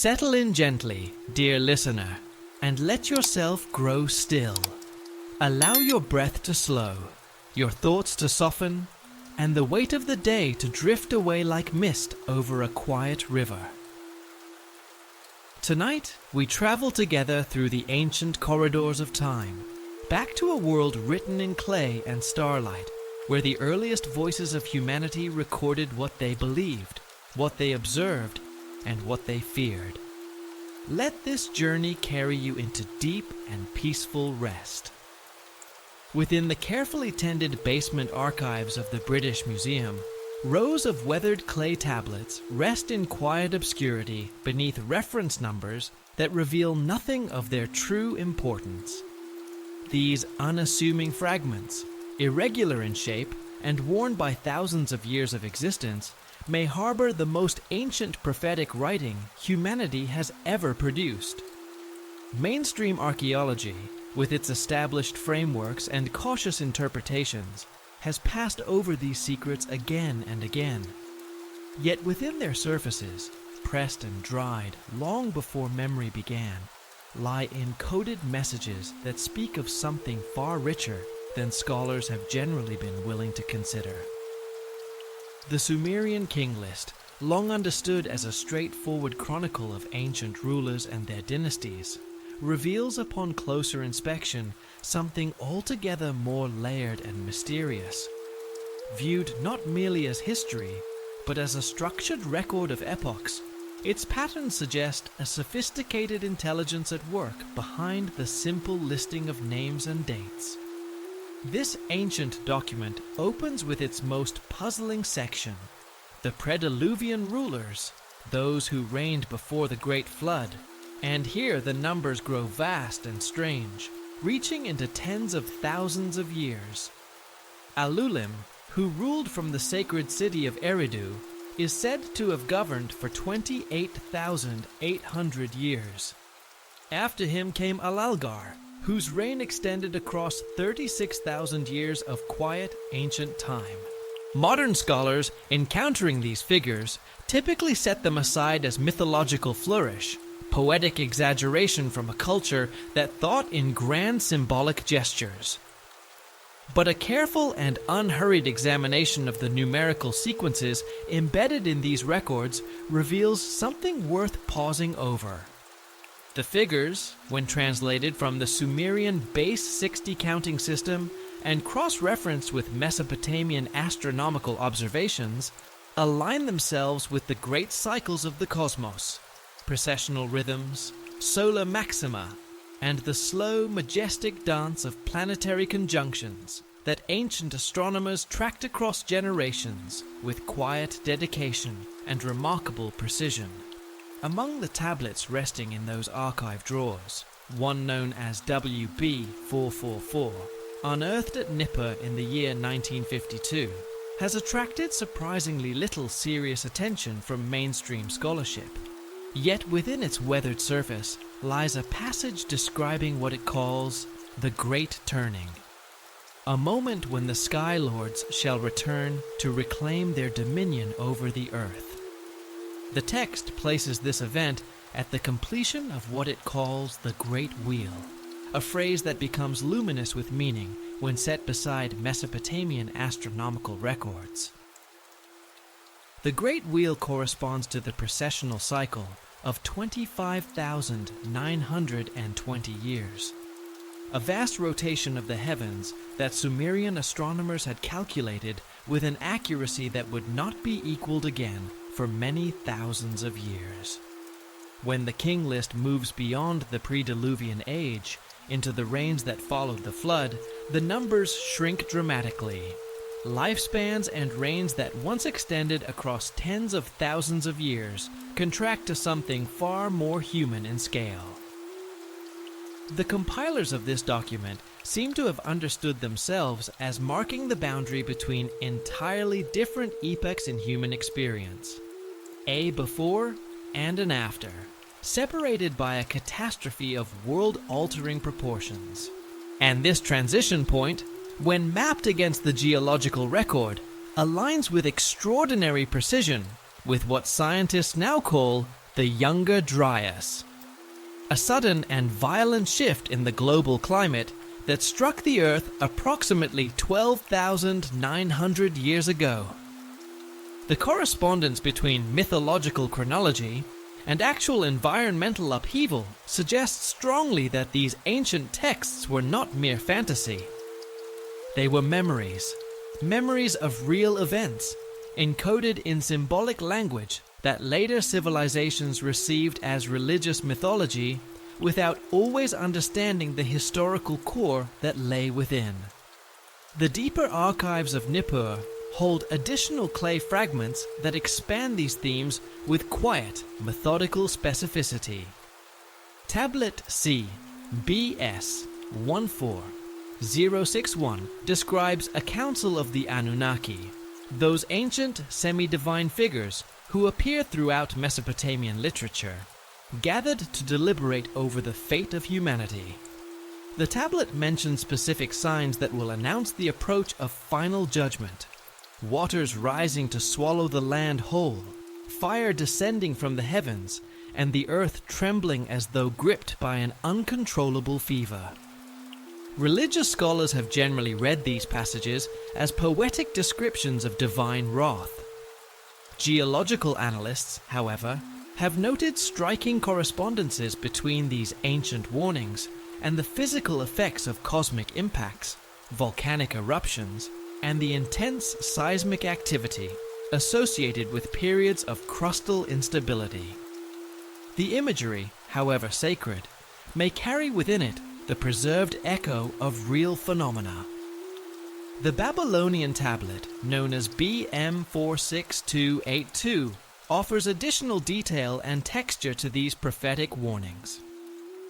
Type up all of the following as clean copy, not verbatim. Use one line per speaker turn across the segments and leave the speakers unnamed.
Settle in gently, dear listener, and let yourself grow still. Allow your breath to slow, your thoughts to soften, and the weight of the day to drift away like mist over a quiet river. Tonight, we travel together through the ancient corridors of time, back to a world written in clay and starlight, where the earliest voices of humanity recorded what they believed, what they observed, and what they feared. Let this journey carry you into deep and peaceful rest. Within the carefully tended basement archives of the British Museum, rows of weathered clay tablets rest in quiet obscurity beneath reference numbers that reveal nothing of their true importance. These unassuming fragments, irregular in shape and worn by thousands of years of existence, may harbor the most ancient prophetic writing humanity has ever produced. Mainstream archaeology, with its established frameworks and cautious interpretations, has passed over these secrets again and again. Yet within their surfaces, pressed and dried long before memory began, lie encoded messages that speak of something far richer than scholars have generally been willing to consider. The Sumerian King List, long understood as a straightforward chronicle of ancient rulers and their dynasties, reveals upon closer inspection something altogether more layered and mysterious. Viewed not merely as history, but as a structured record of epochs, its patterns suggest a sophisticated intelligence at work behind the simple listing of names and dates. This ancient document opens with its most puzzling section, the Prediluvian rulers, those who reigned before the Great Flood, and here the numbers grow vast and strange, reaching into tens of thousands of years. Alulim, who ruled from the sacred city of Eridu, is said to have governed for 28,800 years. After him came Alalgar, whose reign extended across 36,000 years of quiet ancient time. Modern scholars, encountering these figures, typically set them aside as mythological flourish, poetic exaggeration from a culture that thought in grand symbolic gestures. But a careful and unhurried examination of the numerical sequences embedded in these records reveals something worth pausing over. The figures, when translated from the Sumerian base 60 counting system and cross-referenced with Mesopotamian astronomical observations, align themselves with the great cycles of the cosmos, precessional rhythms, solar maxima, and the slow, majestic dance of planetary conjunctions that ancient astronomers tracked across generations with quiet dedication and remarkable precision. Among the tablets resting in those archive drawers, one known as WB444, unearthed at Nippur in the year 1952, has attracted surprisingly little serious attention from mainstream scholarship. Yet within its weathered surface lies a passage describing what it calls the Great Turning, a moment when the Sky Lords shall return to reclaim their dominion over the earth. The text places this event at the completion of what it calls the Great Wheel, a phrase that becomes luminous with meaning when set beside Mesopotamian astronomical records. The Great Wheel corresponds to the precessional cycle of 25,920 years, a vast rotation of the heavens that Sumerian astronomers had calculated with an accuracy that would not be equaled again for many thousands of years. When the King List moves beyond the pre-Diluvian age into the reigns that followed the flood, the numbers shrink dramatically. Lifespans and reigns that once extended across tens of thousands of years contract to something far more human in scale. The compilers of this document seem to have understood themselves as marking the boundary between entirely different epochs in human experience. A before and an after, separated by a catastrophe of world-altering proportions. And this transition point, when mapped against the geological record, aligns with extraordinary precision with what scientists now call the Younger Dryas, a sudden and violent shift in the global climate that struck the Earth approximately 12,900 years ago. The correspondence between mythological chronology and actual environmental upheaval suggests strongly that these ancient texts were not mere fantasy. They were memories of real events, encoded in symbolic language that later civilizations received as religious mythology without always understanding the historical core that lay within. The deeper archives of Nippur hold additional clay fragments that expand these themes with quiet, methodical specificity. Tablet C, BS 14061 describes a council of the Anunnaki, those ancient semi-divine figures who appear throughout Mesopotamian literature, gathered to deliberate over the fate of humanity. The tablet mentions specific signs that will announce the approach of final judgment: waters rising to swallow the land whole, fire descending from the heavens, and the earth trembling as though gripped by an uncontrollable fever. Religious scholars have generally read these passages as poetic descriptions of divine wrath. Geological analysts, however, have noted striking correspondences between these ancient warnings and the physical effects of cosmic impacts, volcanic eruptions, and the intense seismic activity associated with periods of crustal instability. The imagery, however sacred, may carry within it the preserved echo of real phenomena. The Babylonian tablet, known as BM46282, offers additional detail and texture to these prophetic warnings.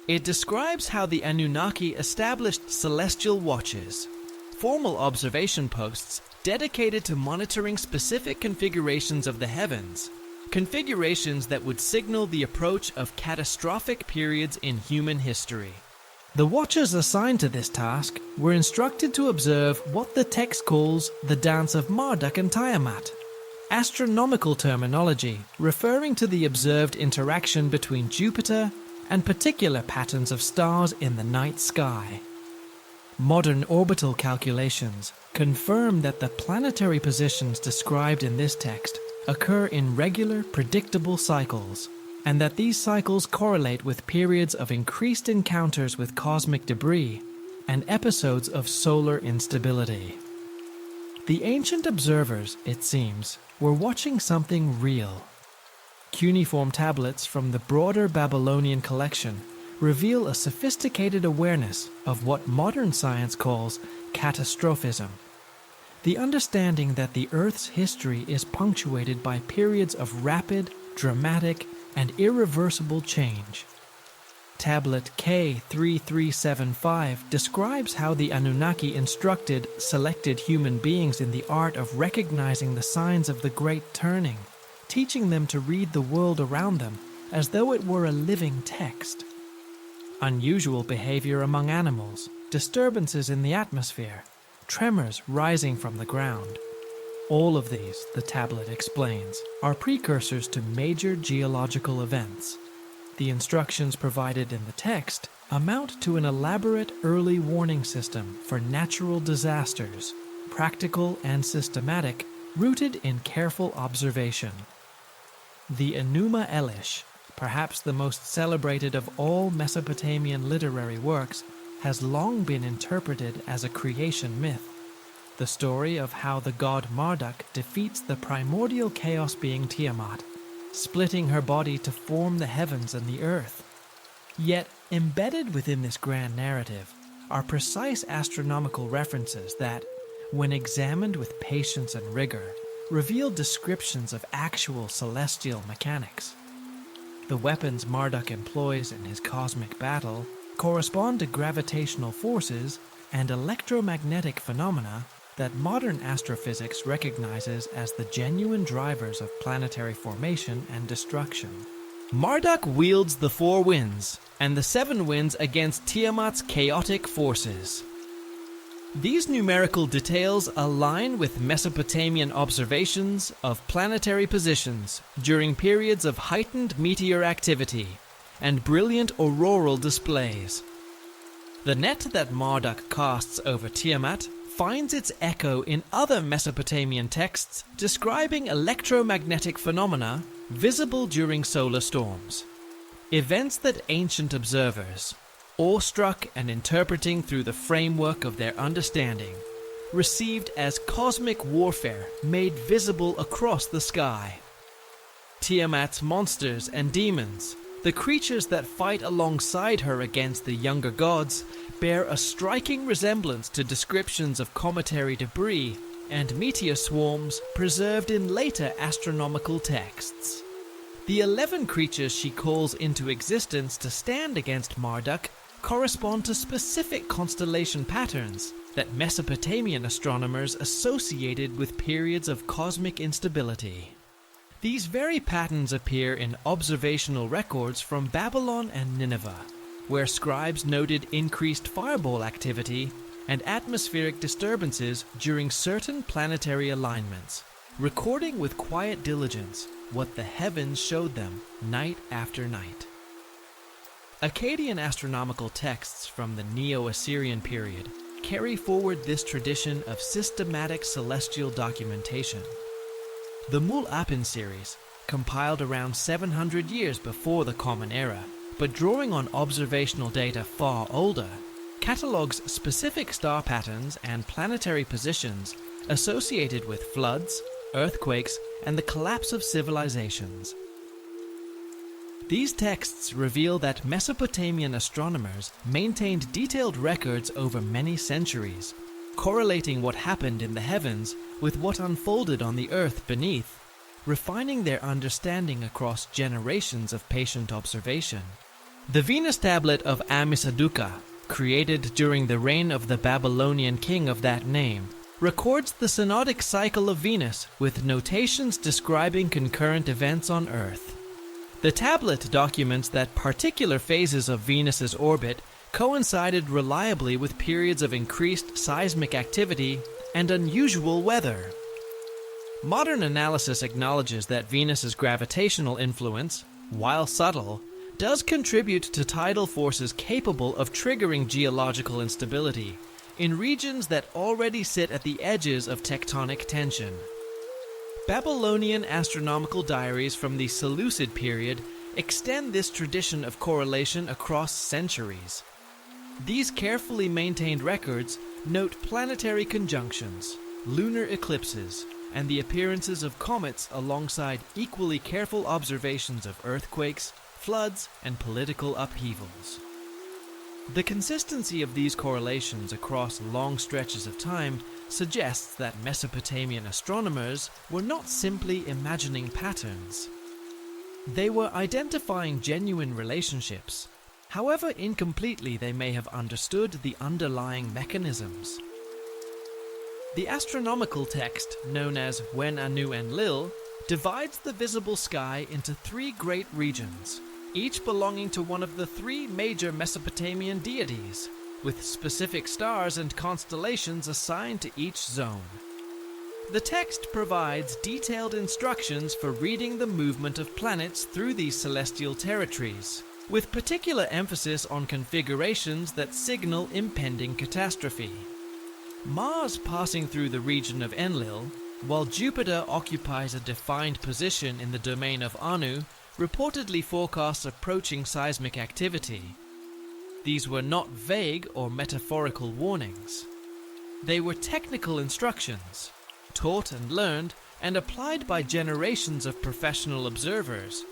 It describes how the Anunnaki established celestial watches, formal observation posts dedicated to monitoring specific configurations of the heavens, configurations that would signal the approach of catastrophic periods in human history. The watchers assigned to this task were instructed to observe what the text calls the dance of Marduk and Tiamat, astronomical terminology referring to the observed interaction between Jupiter and particular patterns of stars in the night sky. Modern orbital calculations confirm that the planetary positions described in this text occur in regular, predictable cycles, and that these cycles correlate with periods of increased encounters with cosmic debris and episodes of solar instability. The ancient observers, it seems, were watching something real. Cuneiform tablets from the broader Babylonian collection reveal a sophisticated awareness of what modern science calls catastrophism, the understanding that the Earth's history is punctuated by periods of rapid, dramatic, and irreversible change. Tablet K3375 describes how the Anunnaki instructed selected human beings in the art of recognizing the signs of the Great Turning, teaching them to read the world around them as though it were a living text. Unusual behavior among animals, disturbances in the atmosphere, tremors rising from the ground. All of these, the tablet explains, are precursors to major geological events. The instructions provided in the text amount to an elaborate early warning system for natural disasters, practical and systematic, rooted in careful observation. The Enuma Elish, perhaps the most celebrated of all Mesopotamian literary works, has long been interpreted as a creation myth, the story of how the god Marduk defeats the primordial chaos being Tiamat, splitting her body to form the heavens and the earth. Yet, embedded within this grand narrative are precise astronomical references that, when examined with patience and rigor, reveal descriptions of actual celestial mechanics. The weapons Marduk employs in his cosmic battle correspond to gravitational forces and electromagnetic phenomena that modern astrophysics recognizes as the genuine drivers of planetary formation and destruction. Marduk wields the four winds and the seven winds against Tiamat's chaotic forces. These numerical details align with Mesopotamian observations of planetary positions during periods of heightened meteor activity and brilliant auroral displays. The net that Marduk casts over Tiamat finds its echo in other Mesopotamian texts describing electromagnetic phenomena visible during solar storms. Events that ancient observers, awestruck and interpreting through the framework of their understanding, received as cosmic warfare made visible across the sky. Tiamat's monsters and demons, the creatures that fight alongside her against the younger gods, bear a striking resemblance to descriptions of cometary debris and meteor swarms preserved in later astronomical texts. The 11 creatures she calls into existence to stand against Marduk correspond to specific constellation patterns that Mesopotamian astronomers associated with periods of cosmic instability. These very patterns appear in observational records from Babylon and Nineveh, where scribes noted increased fireball activity and atmospheric disturbances during certain planetary alignments, recording with quiet diligence what the heavens showed them night after night. Akkadian astronomical texts from the Neo-Assyrian period carry forward this tradition of systematic celestial documentation. The Mul-Apin series, compiled around 700 years before the Common Era, but drawing on observational data far older, catalogues specific star patterns and planetary positions associated with floods, earthquakes, and the collapse of civilizations. These texts reveal that Mesopotamian astronomers maintained detailed records over many centuries, correlating what happened in the heavens with what unfolded on the earth beneath, refining their understanding across generations of patient observation. The Venus tablet of Amisaduqa, created during the reign of the Babylonian king of that name, records the synodic cycle of Venus with notations describing concurrent events on Earth. The tablet documents that particular phases of Venus's orbit coincided reliably with periods of increased seismic activity and unusual weather. Modern analysis acknowledges that Venus's gravitational influence, while subtle, does contribute to tidal forces capable of triggering geological instability in regions that already sit at the edges of tectonic tension. Babylonian astronomical diaries from the Seleucid period extend this tradition of correlation across centuries. These carefully maintained records note planetary conjunctions, lunar eclipses, and the appearances of comets alongside equally careful observations of earthquakes, floods, and political upheavals. The consistency of these correlations across long stretches of time suggests that Mesopotamian astronomers were not simply imagining patterns. They were identifying genuine relationships, however incompletely they may have understood the underlying mechanisms. The astronomical text, known as Wen Anu Enlil, divides the visible sky into three great regions, each belonging to one of the three major Mesopotamian deities, with specific stars and constellations assigned to each zone. The text provides detailed instructions for reading the movement of planets through these celestial territories, with particular emphasis on configurations that signal impending catastrophe. Mars passing through the region of Enlil, while Jupiter occupies a defined position in the domain of Anu, reportedly forecasts approaching seismic activity. These were not vague or metaphorical warnings. They were technical instructions, taught and learned and applied by generations of professional observers.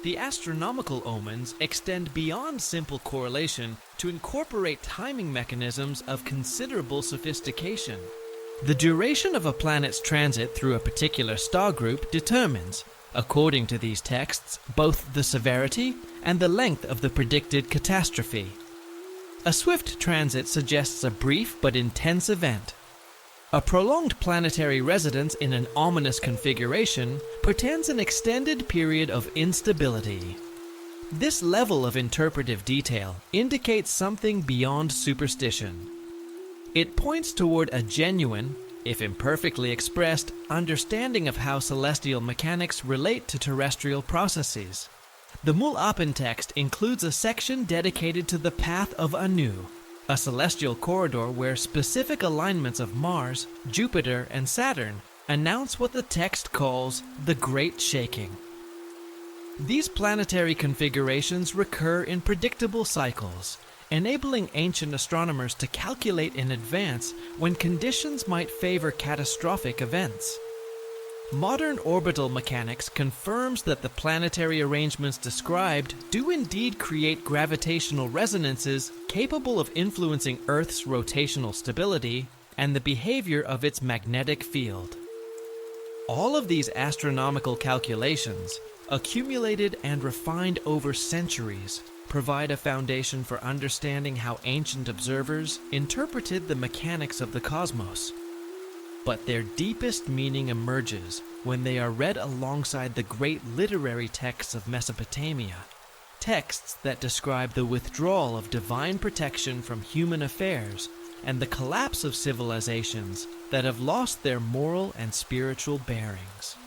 The astronomical omens extend beyond simple correlation to incorporate timing mechanisms of considerable sophistication. The duration of a planet's transit through a particular star group determines, according to these texts, both the severity and the length of the predicted catastrophe. A swift transit suggests a brief but intense event. A prolonged planetary residence in an ominous configuration portends an extended period of instability. This level of interpretive detail indicates something beyond superstition. It points toward a genuine, if imperfectly expressed, understanding of how celestial mechanics relate to terrestrial processes. The Mul-Apen text includes a section dedicated to the Path of Anu, a celestial corridor where specific alignments of Mars, Jupiter, and Saturn announce what the text calls the Great Shaking. These planetary configurations recur in predictable cycles, enabling ancient astronomers to calculate in advance when conditions might favor catastrophic events. Modern orbital mechanics confirms that the planetary arrangements described do indeed create gravitational resonances capable of influencing Earth's rotational stability and the behavior of its magnetic field. All of these astronomical calculations, accumulated and refined over centuries, provide a foundation for understanding how ancient observers interpreted the mechanics of the cosmos. But their deepest meaning emerges when they are read alongside the great literary texts of Mesopotamia, texts that describe the withdrawal of divine protection from human affairs and the collapse of civilizations that have lost their moral and spiritual bearings.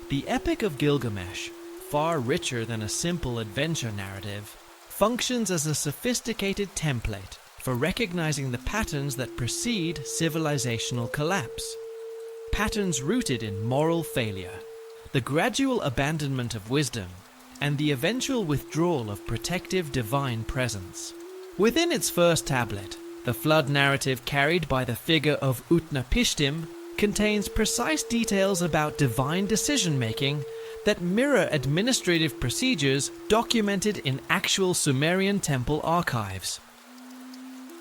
The Epic of Gilgamesh, far richer than a simple adventure narrative, functions as a sophisticated template for recognizing the patterns that precede civilizational collapse. Patterns rooted in moral failure, the gradual abandonment of wisdom, and the eventual withdrawal of protective divine presence. Within its first tablet, the flood narrative carried by the figure of Utnapishtim contains precise details about divine decision-making that mirror administrative procedures documented in actual Sumerian temple archives.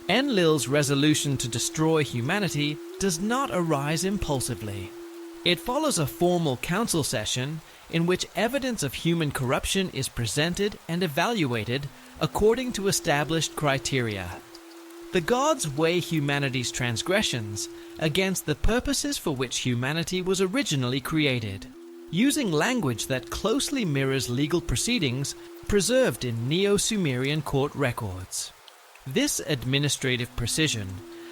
Enlil's resolution to destroy humanity does not arise impulsively. It follows a formal council session in which evidence of human corruption is presented and evaluated according to established criteria. The gods weigh humanity's transgressions against the purposes for which humanity was originally created, using language that closely mirrors legal proceedings preserved in Neo-Sumerian court records. This administrative precision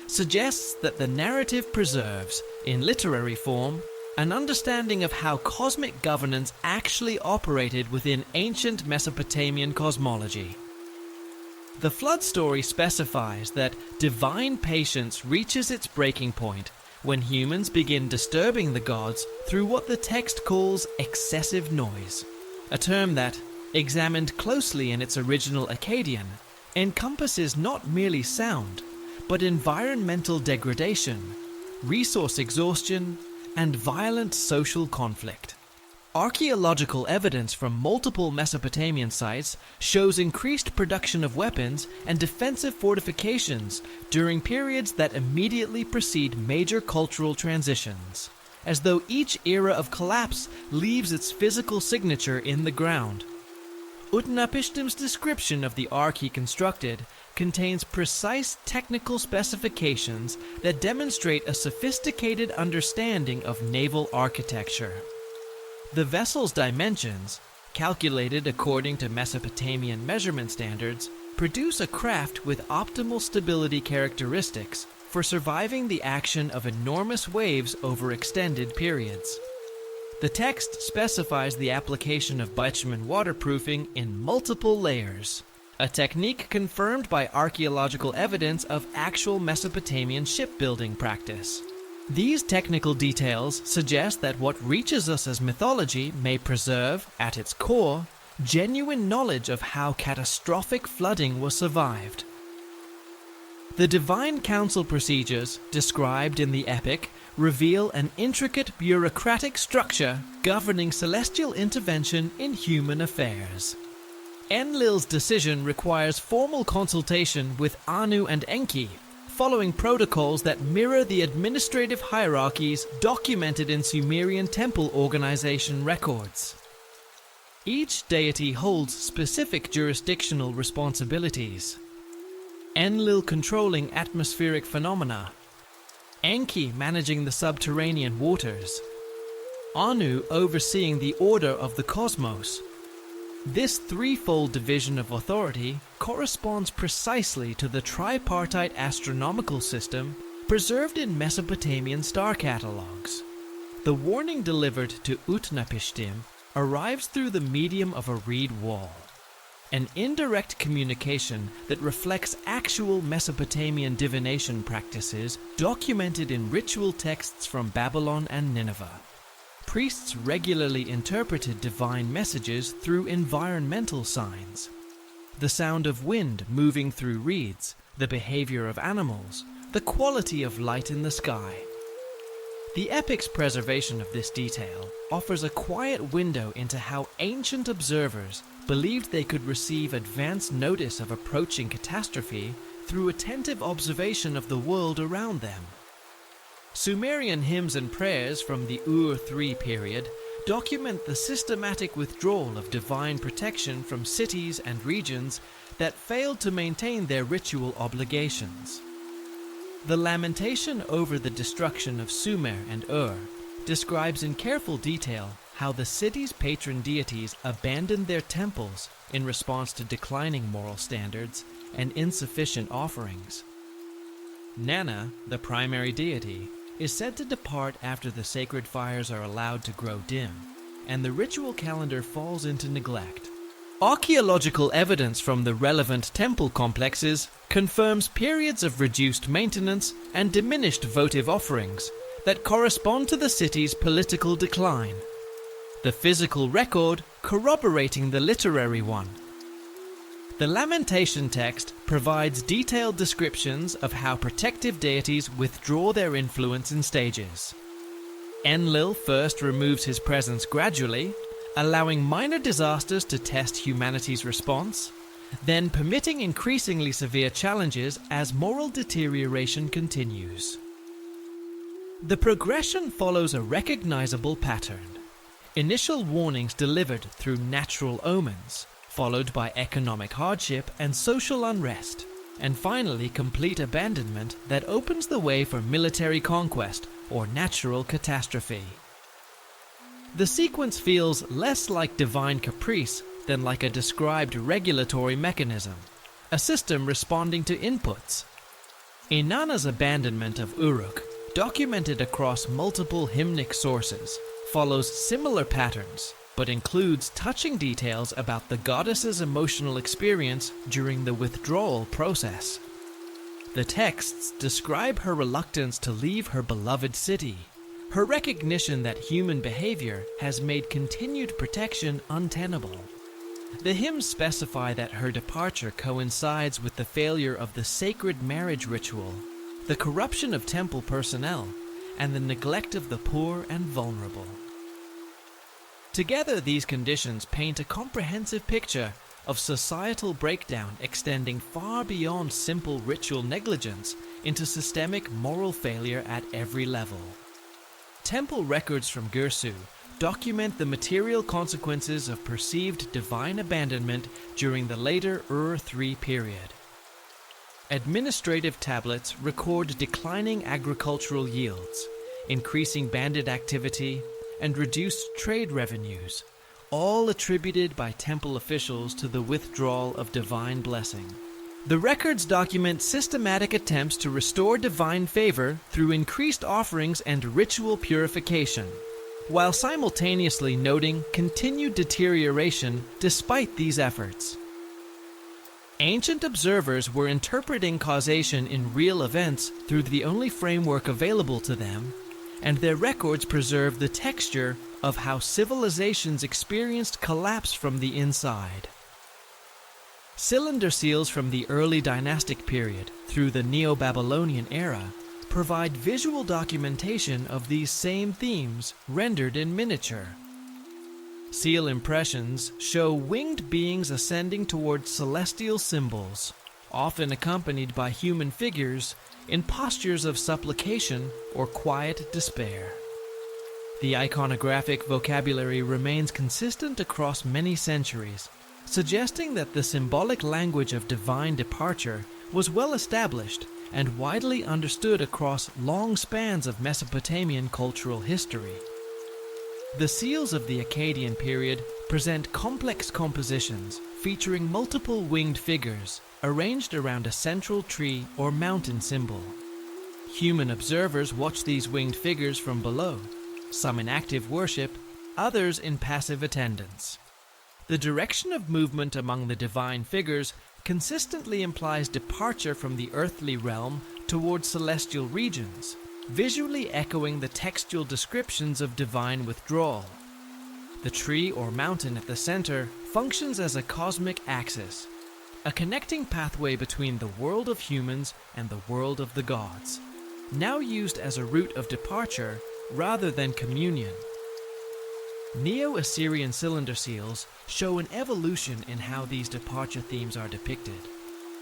suggests that the narrative preserves, in literary form, an understanding of how cosmic governance actually operated within ancient Mesopotamian cosmology. The flood story specifies that divine patience reaches its breaking point when humans begin disturbing the gods through what the text calls excessive noise, a term that, examined closely in its original Akkadian, encompasses not merely sound, but environmental degradation, resource exhaustion, and violent social conflict. Archaeological evidence from multiple Mesopotamian sites shows increased production of weapons and defensive fortifications during periods that immediately precede major cultural transitions, as though each era of collapse leaves its physical signature in the ground. Utnapishtim's description of the ark he constructed contains precise technical specifications that demonstrate a sophisticated understanding of naval architecture. The vessel's dimensions, calculated according to Mesopotamian measurement standards, produce a craft with optimal stability characteristics for surviving the action of enormous waves over extended periods. The text specifies the application of bitumen waterproofing in multiple layers, a technique confirmed by archaeological evidence of actual Mesopotamian shipbuilding practice. These technical details suggest that what reaches us as mythology may preserve, at its core, genuine knowledge of how catastrophic flooding was survived. The divine council procedures described in the epic reveal an intricate bureaucratic structure governing celestial intervention in human affairs. Enlil's decision requires formal consultation with Anu and Enki, following protocols that mirror the administrative hierarchies documented in Sumerian temple organization records. Each deity holds specific jurisdictional responsibilities. Enlil controlling atmospheric phenomena, Enki managing the subterranean waters, Anu overseeing the order of the cosmos, This threefold division of authority corresponds precisely to the tripartite astronomical system preserved in Mesopotamian star catalogues. The warning delivered to Utnapishtim arrives through the medium of a reed wall, an indirect communication that reflects actual Mesopotamian divination practices documented in ritual texts from Babylon and Nineveh. Priests regularly interpreted divine messages through environmental signs. The sound of wind moving through reeds, the behavior of animals, the quality of light in the sky. The epic's preservation of this detail offers a quiet window into how ancient observers believed they could receive advance notice of approaching catastrophe through attentive observation of the world around them. Sumerian hymns and prayers from the Ur-3 period document the systematic withdrawal of divine protection from cities and regions that failed to maintain their ritual obligations. The lamentation over the destruction of Sumer and Ur describes in careful detail how the city's patron deities abandoned their temples in response to declining moral standards and insufficient offerings. Nana, the primary deity, is said to depart after the sacred fires are allowed to grow dim, and the ritual calendar falls into neglect. Archaeological evidence from the relevant temple complexes confirms periods of reduced maintenance and diminished votive offerings that correspond to the city's political decline, the physical record corroborating the literary one. The lamentation text provides detailed descriptions of how protective deities withdraw their influence in stages. Enlil first removes his presence gradually, allowing minor disasters to test humanity's response, then permitting increasingly severe challenges as moral deterioration continues. The progression follows a recognizable pattern. Initial warnings delivered through natural omens, followed by economic hardship and social unrest, and finally complete abandonment that opens the way for military conquest or natural catastrophe. The sequence feels less like divine caprice than like a described regulatory mechanism, a system responding to inputs. Inanna's abandonment of Uruk, documented across multiple hymnic sources, follows similar patterns, but includes touching details about the goddess's emotional experience during the withdrawal process. The texts describe her reluctance to leave her beloved city, her recognition that human behavior has made continued protection untenable. The hymns specify that her departure coincides with the failure of the sacred marriage ritual, the corruption of temple personnel, and the neglect of the poor and vulnerable. Together, these conditions paint a comprehensive picture of societal breakdown extending far beyond simple ritual negligence into systemic moral failure at every level. Temple records from Girsu document the material consequences of perceived divine abandonment during the later Ur-3 period. Administrative tablets record declining agricultural yields, increasing bandit activity, and reduced trade revenues, all attributed by temple officials to the withdrawal of divine blessing. The records document systematic attempts to restore divine favor through increased offerings and ritual purification, while simultaneously noting continued deterioration despite these efforts. Ancient observers were interpreting causation in real events through the only framework available to them, and their records preserve the texture of how civilizations experienced collapse from the inside. Cylinder seals from the early dynastic period through the Neo-Babylonian era provide visual documentation of these same themes rendered in miniature. Seal impressions show winged beings ascending towards celestial symbols, often accompanied by human figures in postures of supplication or quiet despair. The iconographic vocabulary remains consistent across many centuries, suggesting that the symbolic language of divine departure was well established and widely understood across long spans of Mesopotamian cultural history. The seals of the Akkadian period present complex compositions featuring multiple winged figures arranged around a central tree or mountain symbol. Human observers watch these winged figures from below, some in active worship, others in passive attendance. The direction of movement among the divine figures consistently implies departure from the earthly realm towards celestial regions, visually echoing the textual descriptions of divine withdrawal. The tree or mountain at the center functions as a cosmic axis, a connecting pathway between the world of humans and the world of the gods, now used as a route of departure rather than communion. Neo-Assyrian cylinder seals show an evolution in how these departure themes are depicted.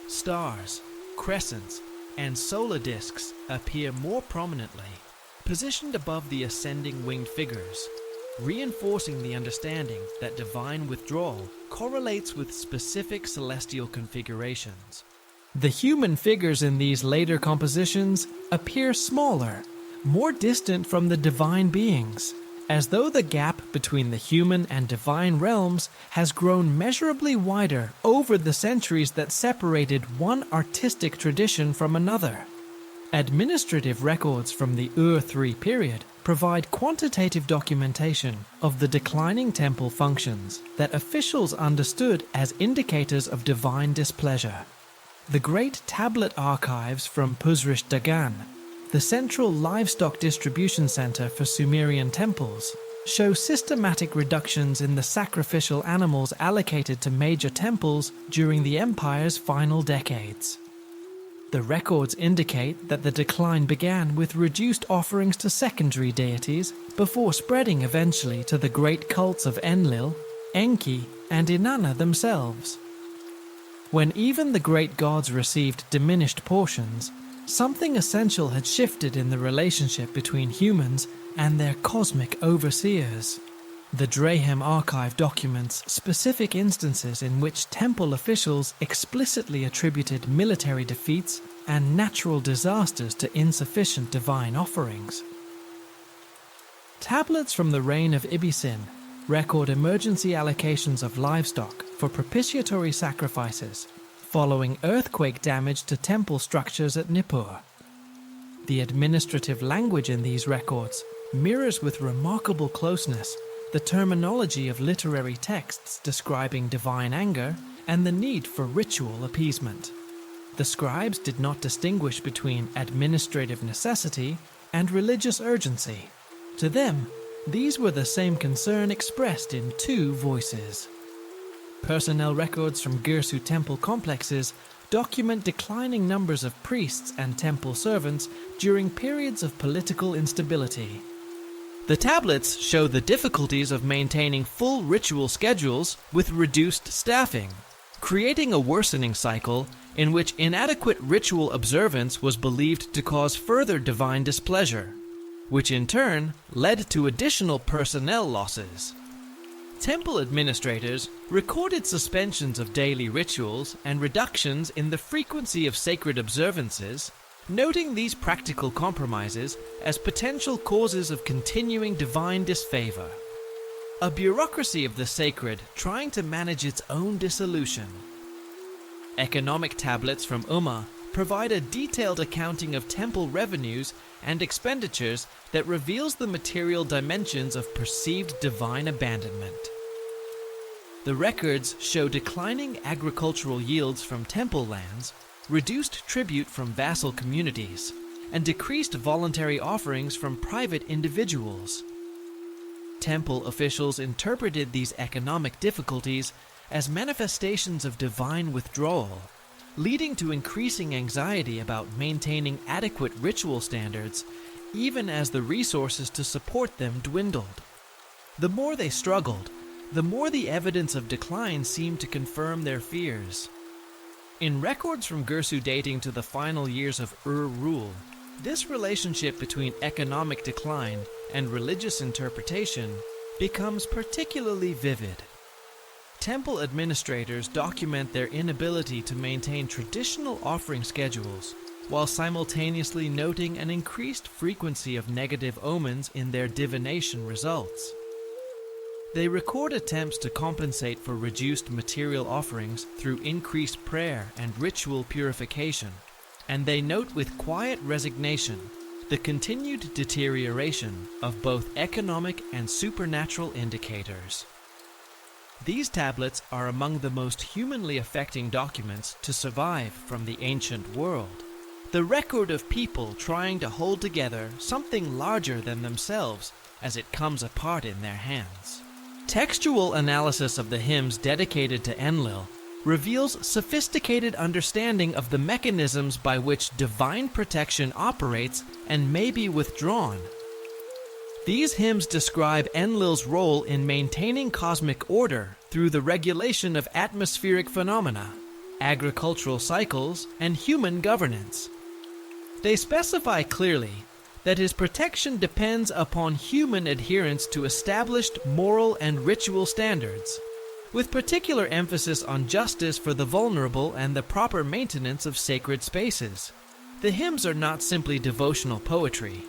Stars, crescents, and solar discs appear more prominently, positioned above the ascending winged figures, reinforcing the understanding that divine withdrawal correlates with specific celestial configurations. The human figures in these later compositions appear smaller, more distant from the divine beings, as though the gap between the human and divine realms has grown measurably wider over the centuries that separated one artistic tradition from another. Administrative records from the Ur-3 period provide quantitative documentation of the declining temple functions that officials understood as indicators of divine displeasure. The great tablet archives from Pusrish Dagan, the central livestock distribution center for Sumerian temples, show systematic reductions in the sacrificial animals allocated to major temples during the empire's final decades. The records indicate that the decline began with reduced offerings to secondary deities before spreading eventually to the great cults of Enlil, Enki, and Inanna themselves. When even the great gods received diminished portions, something essential had shifted in the relationship between humans and their cosmic overseers. The Drahem archive documents specific instances in which temple officials explicitly attributed military defeats and natural disasters to insufficient divine offerings. Tablets from the reign of Ibisin record emergency allocations of livestock for propitiatory sacrifices following earthquake damage to temple structures at Nippur. The administrative language in these records mirrors with remarkable closeness the terminology of literary texts describing divine anger and the need for ritual appeasement. The scribes did not distinguish between administrative necessity and religious urgency. To them, these were the same concern expressed in two voices. Personnel records from Girsu temple complexes document declining numbers of priests and temple servants during periods of political instability. The tablets show the difficulties of maintaining full ritual schedules with reduced staffing, creating a worsening cycle in which inadequate ritual observance was believed to cause further divine displeasure, which in turn led to additional personnel losses. Temple administrators recorded suspensions of daily rituals and reductions in the frequency of sacred observances, noting these practical compromises as potential causes of continuing divine disfavor. A bureaucracy of the sacred trying to manage its own dissolution. Economic tablets from Ummah provide a detailed accounting of temple revenues and expenditures that reveals the material dimensions of perceived divine abandonment. The records show declining agricultural yields from temple lands, reduced tribute from vassal communities, and decreased voluntary offerings from private individuals. Temple officials interpreted these economic difficulties as manifestations of divine withdrawal, leading to increasing anxiety about maintaining adequate ritual standards, even as the resources to support them dwindled. The more they struggled, the more the evidence of decline seemed to confirm their fears. In records from Girsu dating to the final years of Ur rule, this relationship between economic decline and religious interpretation becomes particularly vivid. Temple administrators document their inability to maintain traditional offering schedules, while simultaneously noting an increased frequency of negative omens in their divination results. They record attempts to compensate for reduced material offerings through increased prayer and ritual purification, and they note with quiet resignation the continued deterioration of both economic and supernatural indicators. These tablets are among the most humanly affecting documents to survive from the ancient world. The record of people trying to hold together something larger than themselves as it comes apart in their hands. Textual analysis of the hymns dedicated to Enlil reveals sophisticated understanding of the mechanisms by which divine protection operates and may be withdrawn. These hymns describe Enlil's role in maintaining cosmic order through the regulation of atmospheric phenomena, agricultural cycles, and human governance. They specify clearly that his protection depends upon human adherence to established moral and ritual standards, with particular emphasis on justice for the vulnerable and the proper maintenance of sacred spaces. The hymns are not simply devotional poetry.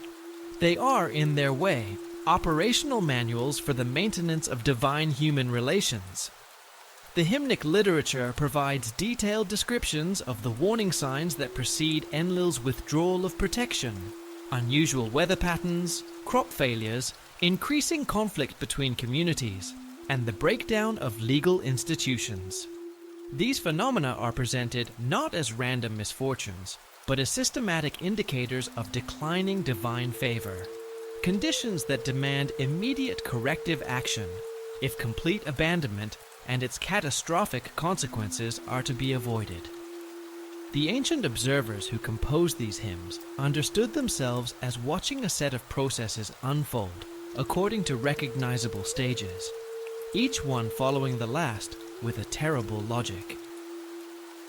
They are, in their way, operational manuals for the maintenance of divine-human relations. The hymnic literature provides detailed descriptions of the warning signs that precede Enlil's withdrawal of protection: unusual weather patterns, crop failures, increasing conflict between communities, and the breakdown of legal institutions. These phenomena are presented not as random misfortunes, but as systematic indicators of declining divine favor, conditions that demand immediate corrective action if complete abandonment and its catastrophic consequences are to be avoided. The ancient observers who composed these hymns understood themselves as watching a set of processes unfold according to recognizable stages, each one following the last with a terrible logic.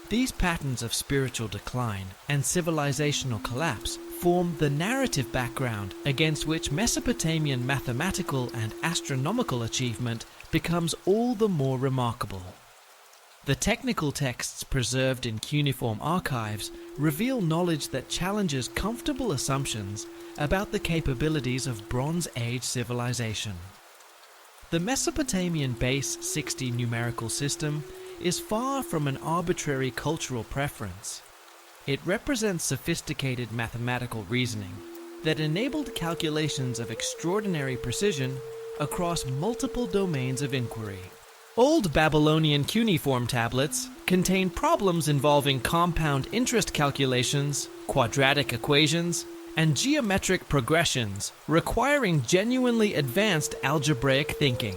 These patterns of spiritual decline and civilizational collapse form the narrative background against which Mesopotamian mathematical and astronomical achievement becomes all the more remarkable. The technical texts preserved in cuneiform archives reveal knowledge that challenges comfortable assumptions about the capabilities of Bronze Age civilization. The Mesopotamian base 60 numerical system is far from an arbitrary cultural preference. It represents sophisticated mathematical reasoning that enabled calculations of extraordinary precision across multiple domains of inquiry. Old Babylonian cuneiform tablets contain problems involving compound interest calculations, quadratic equations, and geometric progressions requiring genuinely advanced algebraic thinking.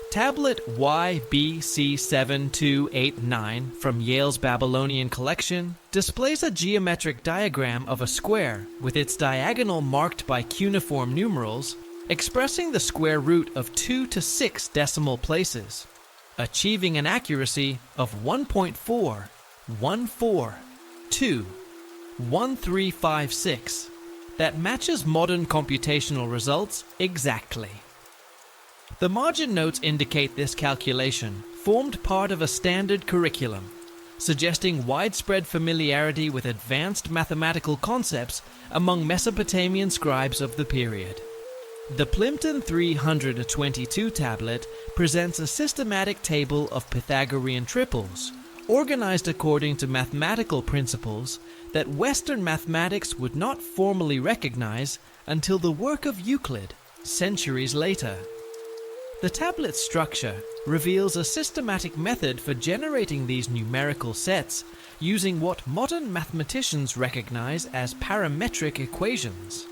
Tablet YBC7289 from Yale's Babylonian collection displays a geometric diagram of a square with its diagonal marked by cuneiform numerals, expressing the square root of 2 to 6 decimal places, achieving an accuracy of 1.41421356 that matches modern computational results exactly. The margin notes indicate this calculation formed part of a standard curriculum, suggesting widespread familiarity with advanced mathematical concepts among Mesopotamian scribes of the period. The Plimpton 322 tablet presents a systematic table of Pythagorean triples, organized according to mathematical principles that Western mathematics would not formally recognize until the work of Euclid, centuries later. The tablet's structure reveals a systematic method for generating these numerical sets using what modern mathematicians recognize as parametric equations.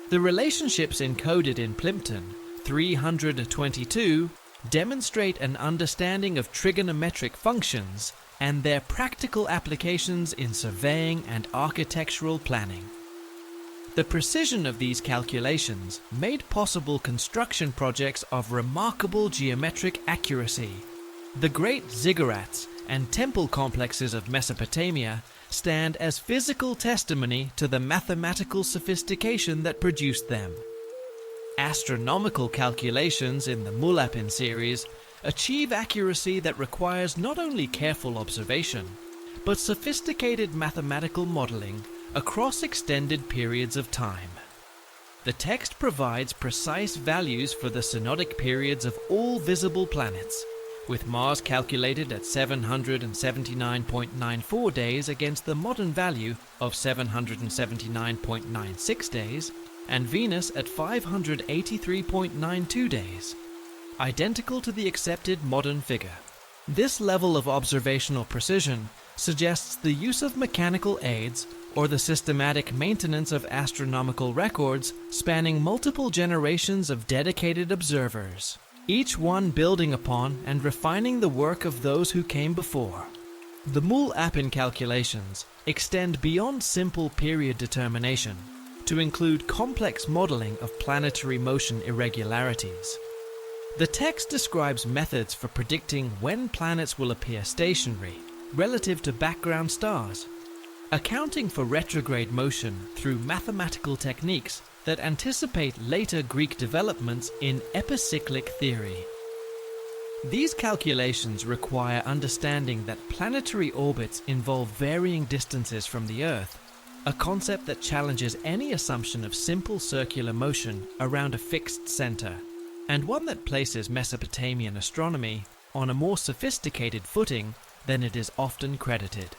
The relationships encoded in Plimpton 322 demonstrate an understanding of trigonometric functions and their practical applications in surveying and architectural planning. The precision of these calculations made possible construction projects of remarkable geometric accuracy. The great ziggurats and temple complexes of Mesopotamia stand as physical testimony to the mathematical sophistication that produced them. Astronomical calculations in the Mulapin series achieve accuracy that requires not only careful observation, but sophisticated mathematical modeling across extended periods of time. The text provides precise values for the synodic periods of all visible planets, with Mars calculated at 779.94 days against the modern value of 779.96 days, and Venus at 583.92 days, identical to the accepted modern figure. This level of observational precision suggests the use of mechanical aids or the systematic maintenance of astronomical records spanning multiple generations of dedicated observers, each one building upon and refining the work of those who came before. The Mul-Appin calculations extend beyond simple period determination to include complex modeling of planetary motion irregularities. The text describes methods for predicting when planets will appear stationary relative to background stars, accounting for retrograde motion through mathematical techniques that anticipate later Greek developments in epicyclic theory. These calculations require understanding that planetary orbits involve varying distances from the Earth, a concept that challenges any assumption of simple circular motion around a fixed center, and one that places Mesopotamian astronomy on a more sophisticated footing than it is often credited.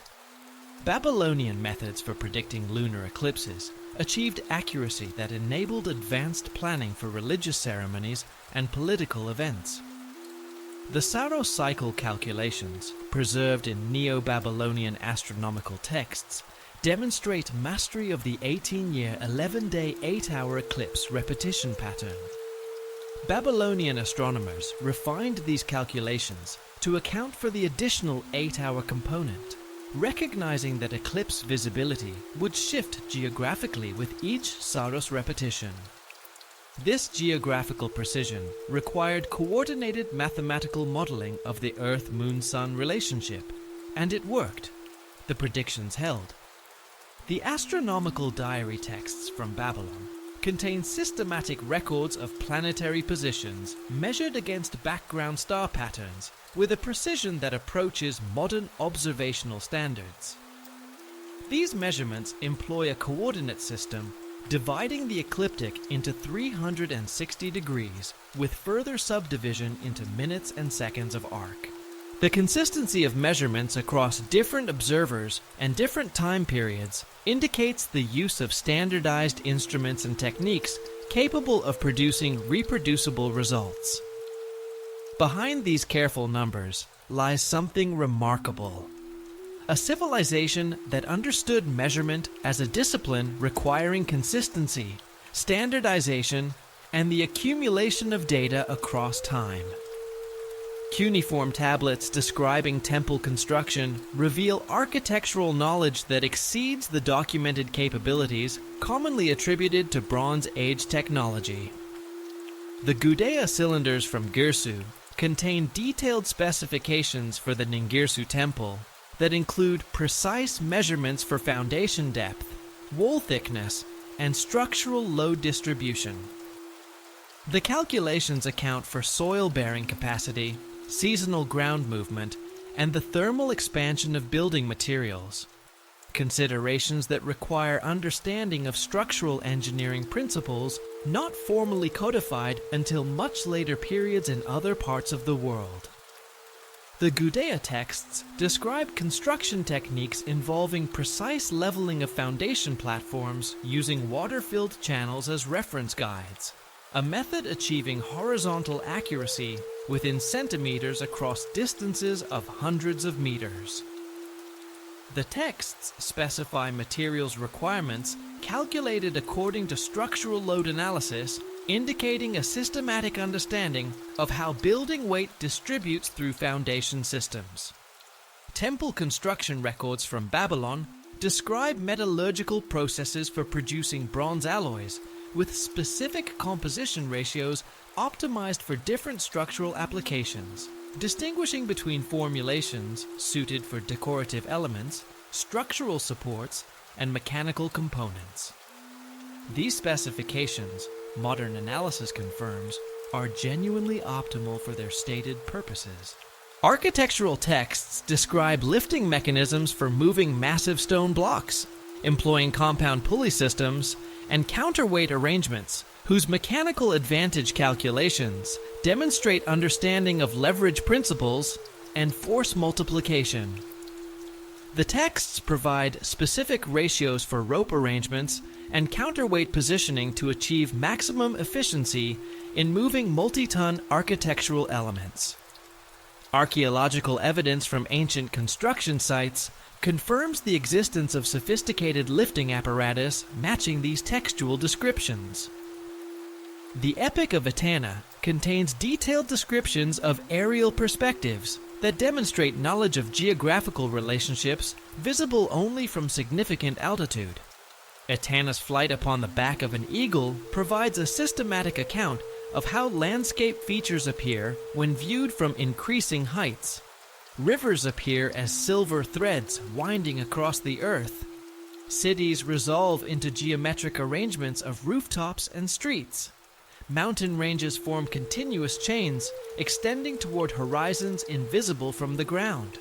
Babylonian methods for predicting lunar eclipses achieved accuracy that enabled advanced planning for religious ceremonies and political events. The Saros cycle calculations, preserved in Neo-Babylonian astronomical texts, demonstrate mastery of the 18-year, 11-day, 8-hour eclipse repetition pattern. Babylonian astronomers refined these calculations to account for the additional 8-hour component, recognizing that eclipse visibility would shift geographically with each Saros repetition. This geographical precision required coordinated mathematical modeling of the Earth-Moon-Sun relationship, and it worked. The predictions held. The astronomical diary texts from Babylon contain systematic records of planetary positions measured against background star patterns with a precision that approaches modern observational standards. These measurements employ a coordinate system dividing the ecliptic into 360 degrees with further subdivision into minutes and seconds of arc. The consistency of measurements across different observers and different time periods indicates the use of standardized instruments and techniques capable of producing reproducible results. Behind these careful numbers lies something remarkable. A civilization that understood measurement as a discipline requiring consistency, standardization, and the accumulation of data across time. Cuneiform tablets describing temple construction reveal architectural knowledge that exceeds the documented capabilities commonly attributed to Bronze Age technology. The Gudea cylinders from Girsu contain detailed specifications for the Ningirsu temple that include precise measurements for foundation depth, wall thickness, and structural load distribution. The calculations account for soil-bearing capacity, seasonal ground movement, and the thermal expansion of building materials, considerations that require understanding of structural engineering principles not formally codified until much later periods in other parts of the world. The Gudea texts describe construction techniques involving precise leveling of foundation platforms using water-filled channels as reference guides, a method achieving horizontal accuracy within centimeters across distances of hundreds of meters. The texts specify materials requirements calculated according to structural load analysis, indicating a systematic understanding of how building weight distributes through foundation systems. Temple construction records from Babylon describe metallurgical processes for producing bronze alloys, with specific composition ratios optimized for different structural applications, distinguishing between formulations suited for decorative elements, structural supports, and mechanical components. These specifications, modern analysis confirms, are genuinely optimal for their stated purposes. Architectural texts describe lifting mechanisms for moving massive stone blocks, employing compound pulley systems, and counterweight arrangements, whose mechanical advantage calculations demonstrate understanding of leverage principles and force multiplication. The texts provide specific ratios for rope arrangements and counterweight positioning to achieve maximum efficiency in moving multi-ton architectural elements. Archaeological evidence from ancient construction sites confirms the existence of sophisticated lifting apparatus matching these textual descriptions. The Epic of Etana contains detailed descriptions of aerial perspectives that demonstrate knowledge of geographical relationships visible only from significant altitude. Etana's flight upon the back of an eagle provides a systematic account of how landscape features appear when viewed from increasing heights. Rivers appear as silver threads winding across the earth. Cities resolve into geometric arrangements of rooftops and streets. Mountain ranges form continuous chains extending toward horizons invisible from the ground.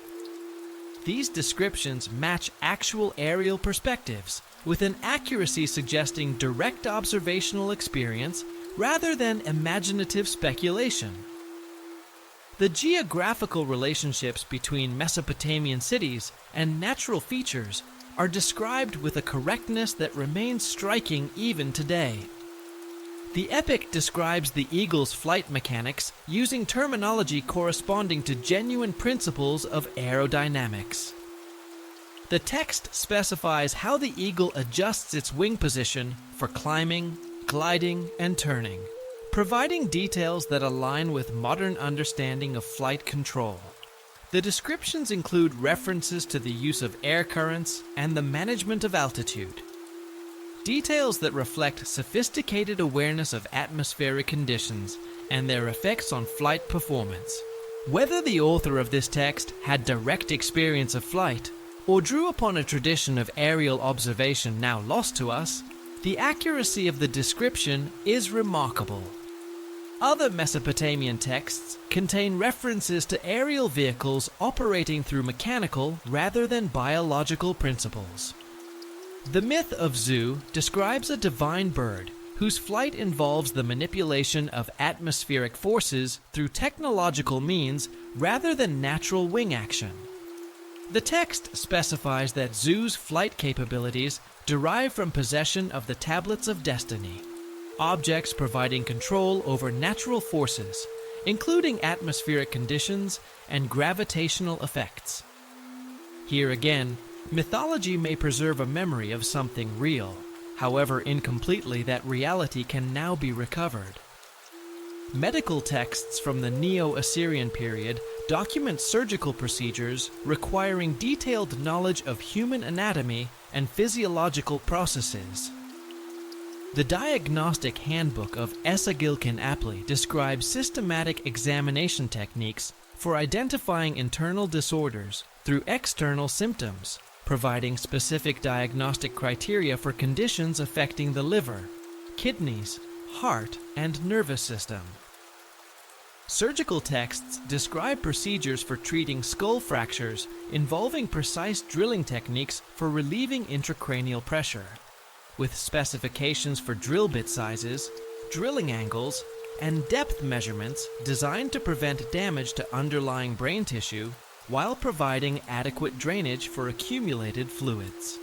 These descriptions match actual aerial perspectives with an accuracy suggesting direct observational experience rather than imaginative speculation. The geographical relationships between Mesopotamian cities and natural features are described with a correctness that remains striking even today. The epic describes the eagle's flight mechanics using terminology corresponding to genuine principles of aerodynamics. The text specifies how the eagle adjusts its wing position for climbing, gliding, and turning, providing details that align with modern understanding of flight control. The descriptions include references to the use of air currents and the management of altitude. Details that reflect sophisticated awareness of atmospheric conditions and their effects on flight performance. Whether the author of this text had direct experience of flight or drew upon a tradition of aerial observation now lost to us, the accuracy of the description is remarkable. Other Mesopotamian texts contain references to aerial vehicles operating through mechanical rather than biological principles. The myth of Zu describes a divine bird whose flight involves the manipulation of atmospheric forces through technological means rather than natural wing action. The text specifies that Zu's flight capabilities derive from possession of the Tablets of Destiny, objects providing control over natural forces, including atmospheric conditions and gravitational effects. Here again, mythology may preserve a memory of something real, however incompletely that reality can now be recovered. Medical texts from the Neo-Assyrian period document surgical procedures requiring detailed knowledge of human anatomy and physiological processes. The Diagnostic Handbook of Esagilkin Apli describes systematic examination techniques for identifying internal disorders through external symptoms, providing specific diagnostic criteria for conditions affecting the liver, kidneys, heart, and nervous system. Surgical texts describe procedures for treating skull fractures involving precise drilling techniques for relieving intracranial pressure, with specifications for drill bit sizes, drilling angles, and depth measurements designed to prevent damage to underlying brain tissue while providing adequate drainage for accumulated fluids.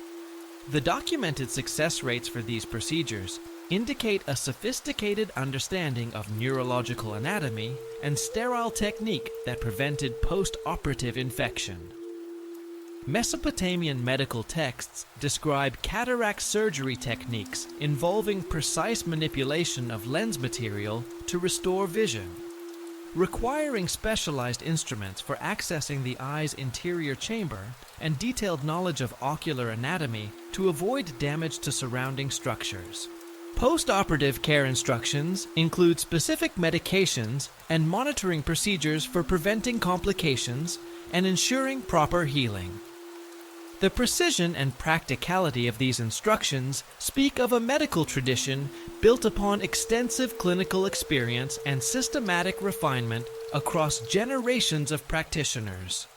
The documented success rates for these procedures indicate a sophisticated understanding of neurological anatomy and sterile technique that prevented post-operative infection. Mesopotamian medical texts describe cataract surgery techniques involving precise manipulation of lens material to restore vision, requiring specialized instruments for accessing the eye's interior chamber and detailed knowledge of ocular anatomy to avoid damage to surrounding structures. Post-operative care instructions include specific medications and monitoring procedures for preventing complications and ensuring proper healing. The precision and practicality of these instructions speak of a medical tradition built upon extensive clinical experience and systematic refinement across generations of practitioners.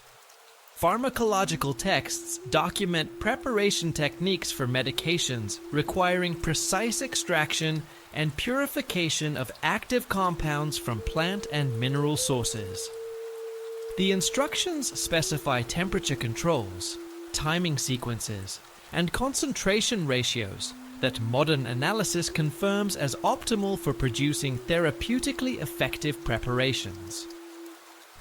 Pharmacological texts document preparation techniques for medications requiring precise extraction and purification of active compounds from plant and mineral sources. The instructions specify temperature controls, timing sequences, and concentration ratios that modern analysis confirms as optimal for producing therapeutically effective preparations.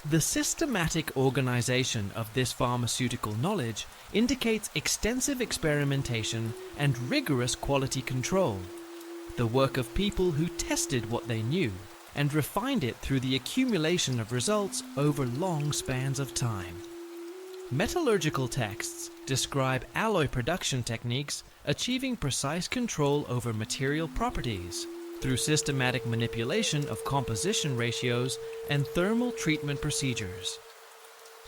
The systematic organization of this pharmaceutical knowledge indicates extensive experimentation and rigorous quality control, the work of people who tested what they knew and refined it through the accumulation of results over long spans of time. Metallurgical texts describe alloy production techniques achieving precise control over material properties through systematic manipulation of composition ratios and thermal treatment procedures.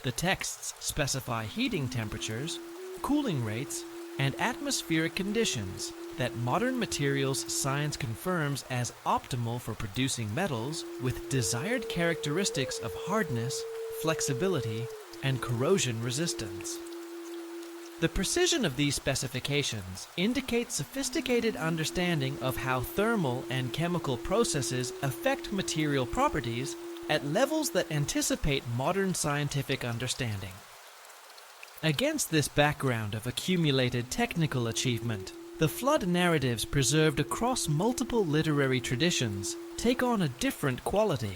The texts specify heating temperatures, cooling rates, and atmospheric conditions that modern materials science confirms as optimal for producing metals with desired characteristics of hardness, flexibility, and corrosion resistance. The precision of these specifications indicates sophisticated understanding of how thermal and chemical processes affect material properties at levels that anticipate modern scientific understanding. Against this background of accumulated technical achievement, the flood narratives preserved across multiple literary traditions take on a different quality.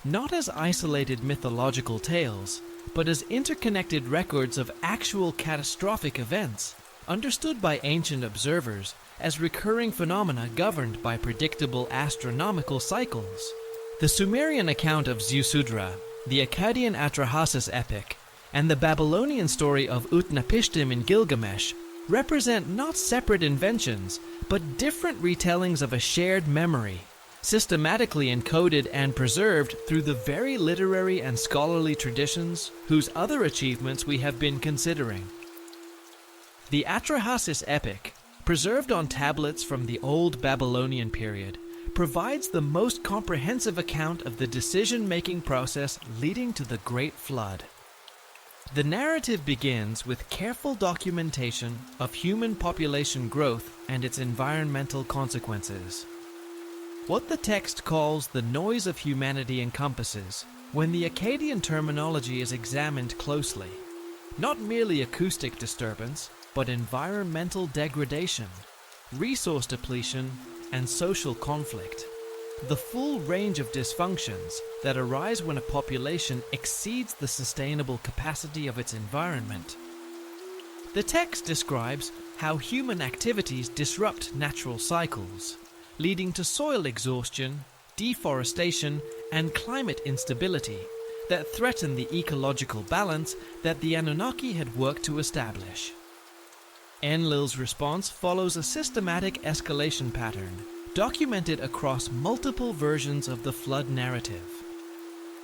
Not as isolated mythological tales, but as interconnected records of actual catastrophic events, understood by ancient observers as recurring phenomena governed by predictable astronomical cycles. The Sumerian account of Ziusudra, the Akkadian Atrahasis epic, and the Babylonian story of Utnapishtim in Gilgamesh represent not separate inventions, but different retellings of a shared memory, systematically encoded and preserved through the very literary and scholarly traditions whose other achievements we have been considering. The Atrahasis epic, preserved on tablets from the old Babylonian period, provides the most comprehensive account of the decision-making process leading to the Great Flood. The narrative begins with careful documentation of human population growth and its environmental consequences. What the text calls the noise of humanity encompasses, when the Akkadian terminology is examined closely, not merely acoustic disturbance, but environmental degradation, resource depletion, and social conflict. The full range of dysfunctions that arise when a population exceeds the sustainable capacity of its environment. The text describes how human activities disrupt natural cycles, leading to soil exhaustion, deforestation, and climate instability that threaten the ecological balance that the Anunnaki had worked to establish. Enlil's response follows a systematic escalation pattern, documented across multiple versions of the flood narrative.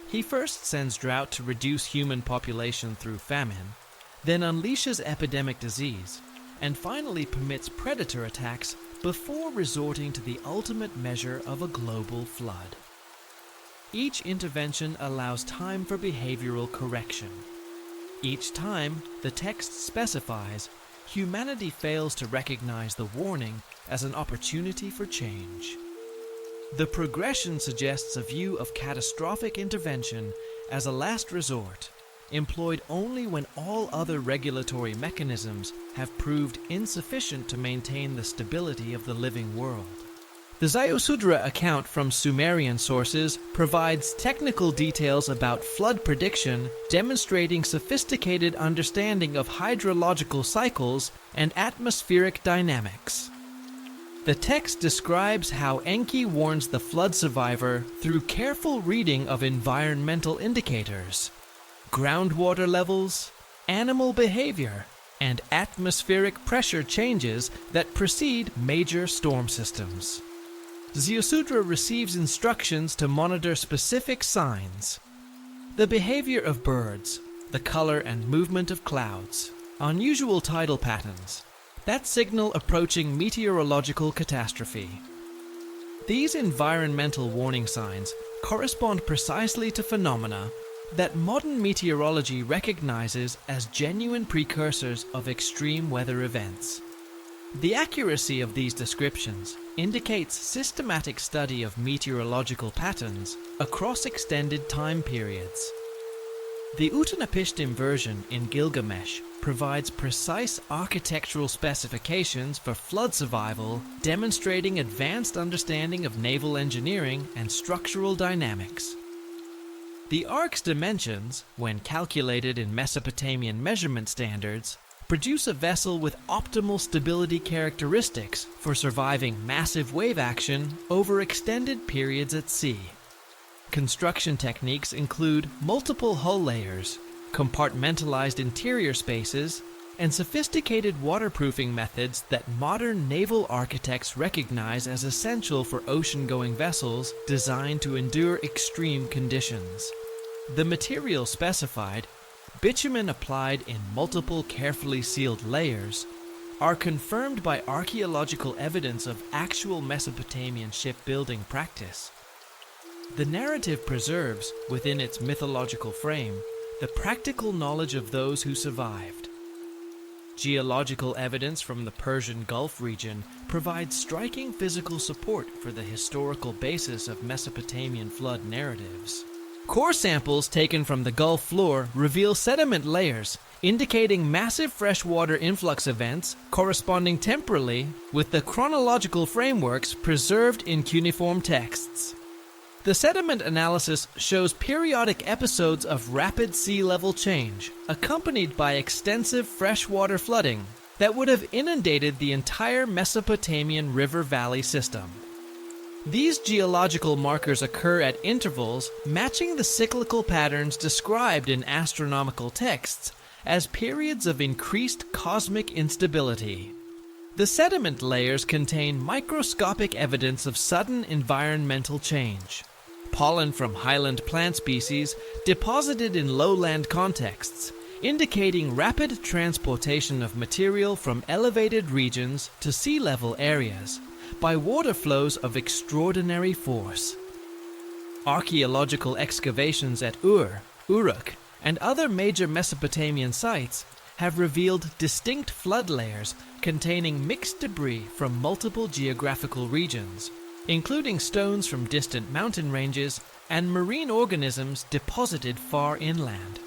He first sends drought to reduce human population through famine, then unleashes epidemic disease, and finally permits predator attacks before resorting to the ultimate measure of a global flood. Each intervention allows time for behavioral correction. Each time, the text specifies, humanity fails to recognize the warning as an opportunity for change. The progression suggests a view of catastrophic intervention as a last resort, employed only when all other regulatory mechanisms have proved insufficient to maintain the stability of the living world. The Ziusudra account from Sumerian sources provides technical details about flood prediction, demonstrating sophisticated understanding of hydrological cycles and atmospheric dynamics. The text describes how Enki warns the flood survivor through careful reading of environmental indicators, groundwater levels, animal behavior, and atmospheric pressure changes that precede major storm systems. Ziusudra receives instructions to monitor specific signs: the behavior of birds, the color and movement of clouds, unusual tidal patterns that signal approaching meteorological catastrophe. These environmental warning signs correspond precisely to phenomena that modern meteorology recognizes as genuine precursors of extreme weather events. The accuracy of these descriptions indicates systematic study of meteorological patterns across extended time periods. The Utanapishtim version in Gilgamesh provides precise architectural specifications for flood survival, demonstrating advanced understanding of naval engineering and structural dynamics. The ark's dimensions, when calculated in Mesopotamian measurement standards, produce a vessel with optimal stability characteristics for surviving massive wave action over extended periods at sea. Construction techniques include multiple hull layers, compartmentalized interior spaces, and sophisticated waterproofing methods that modern naval architects recognize as essential for ocean-going vessels designed to endure extreme conditions. The material specified, bitumen applied in multiple carefully sealed layers, are confirmed by archaeological evidence of actual Mesopotamian shipbuilding practice. The narrative preserves, within its mythological frame, the practical knowledge of those who survived. Geological evidence from the Persian Gulf region provides striking physical support for the historical basis of Mesopotamian flood narratives. Core samples taken from the Gulf floor reveal sediment layers, indicating massive freshwater influx events corresponding temporally with the chronological frameworks preserved in cuneiform texts. The sediment analysis shows periodic episodes of rapid sea level change, accompanied by extensive freshwater flooding that would have inundated the entire Mesopotamian river valley system. These geological markers occur at intervals matching the cyclical patterns described in astronomical texts as periods of increased cosmic instability. The sediment layers contain microscopic evidence of sudden environmental change. Pollen from highland plant species deposited in lowland contexts, indicating rapid transportation of material from elevated regions to sea level areas by water flows of extraordinary force. Archaeological excavations at Uruk, and other major Mesopotamian sites have revealed distinct flood layers containing mixed debris from multiple geographical regions, including stones from distant mountain ranges and marine organisms deposited far inland.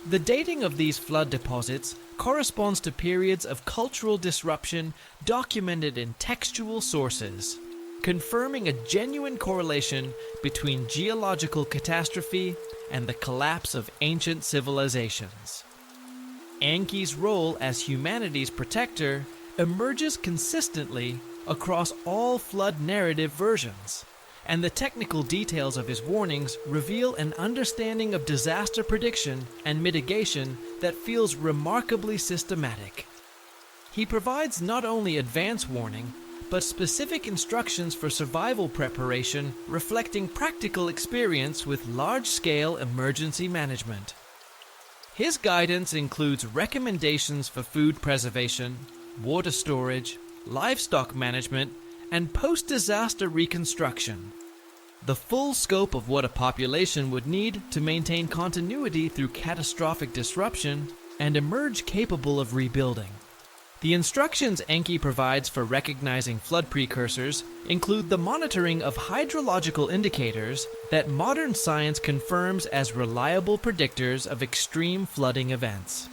The dating of these flood deposits corresponds to periods of cultural disruption documented in textual sources, confirming a genuine correlation between geological catastrophe and the collapse of ancient civilizations. Enki's role as humanity's protector emerges consistently across all flood narrative versions, and the technical details of his warnings reveal an understanding of disaster prediction and mitigation that feels remarkably systematic. He provides not only advance warning, but specific instructions for survival preparation reflecting practical experience with large-scale emergency management. His guidance includes recommendations for food preservation, water storage, livestock management, and post-disaster reconstruction. The full scope of what a population would need to maintain continuity through catastrophic disruption and emerge capable of rebuilding. The instructions Enki provides for recognizing flood precursors include the monitoring of hydrological indicators that modern science confirms as reliable predictors of extreme flooding events.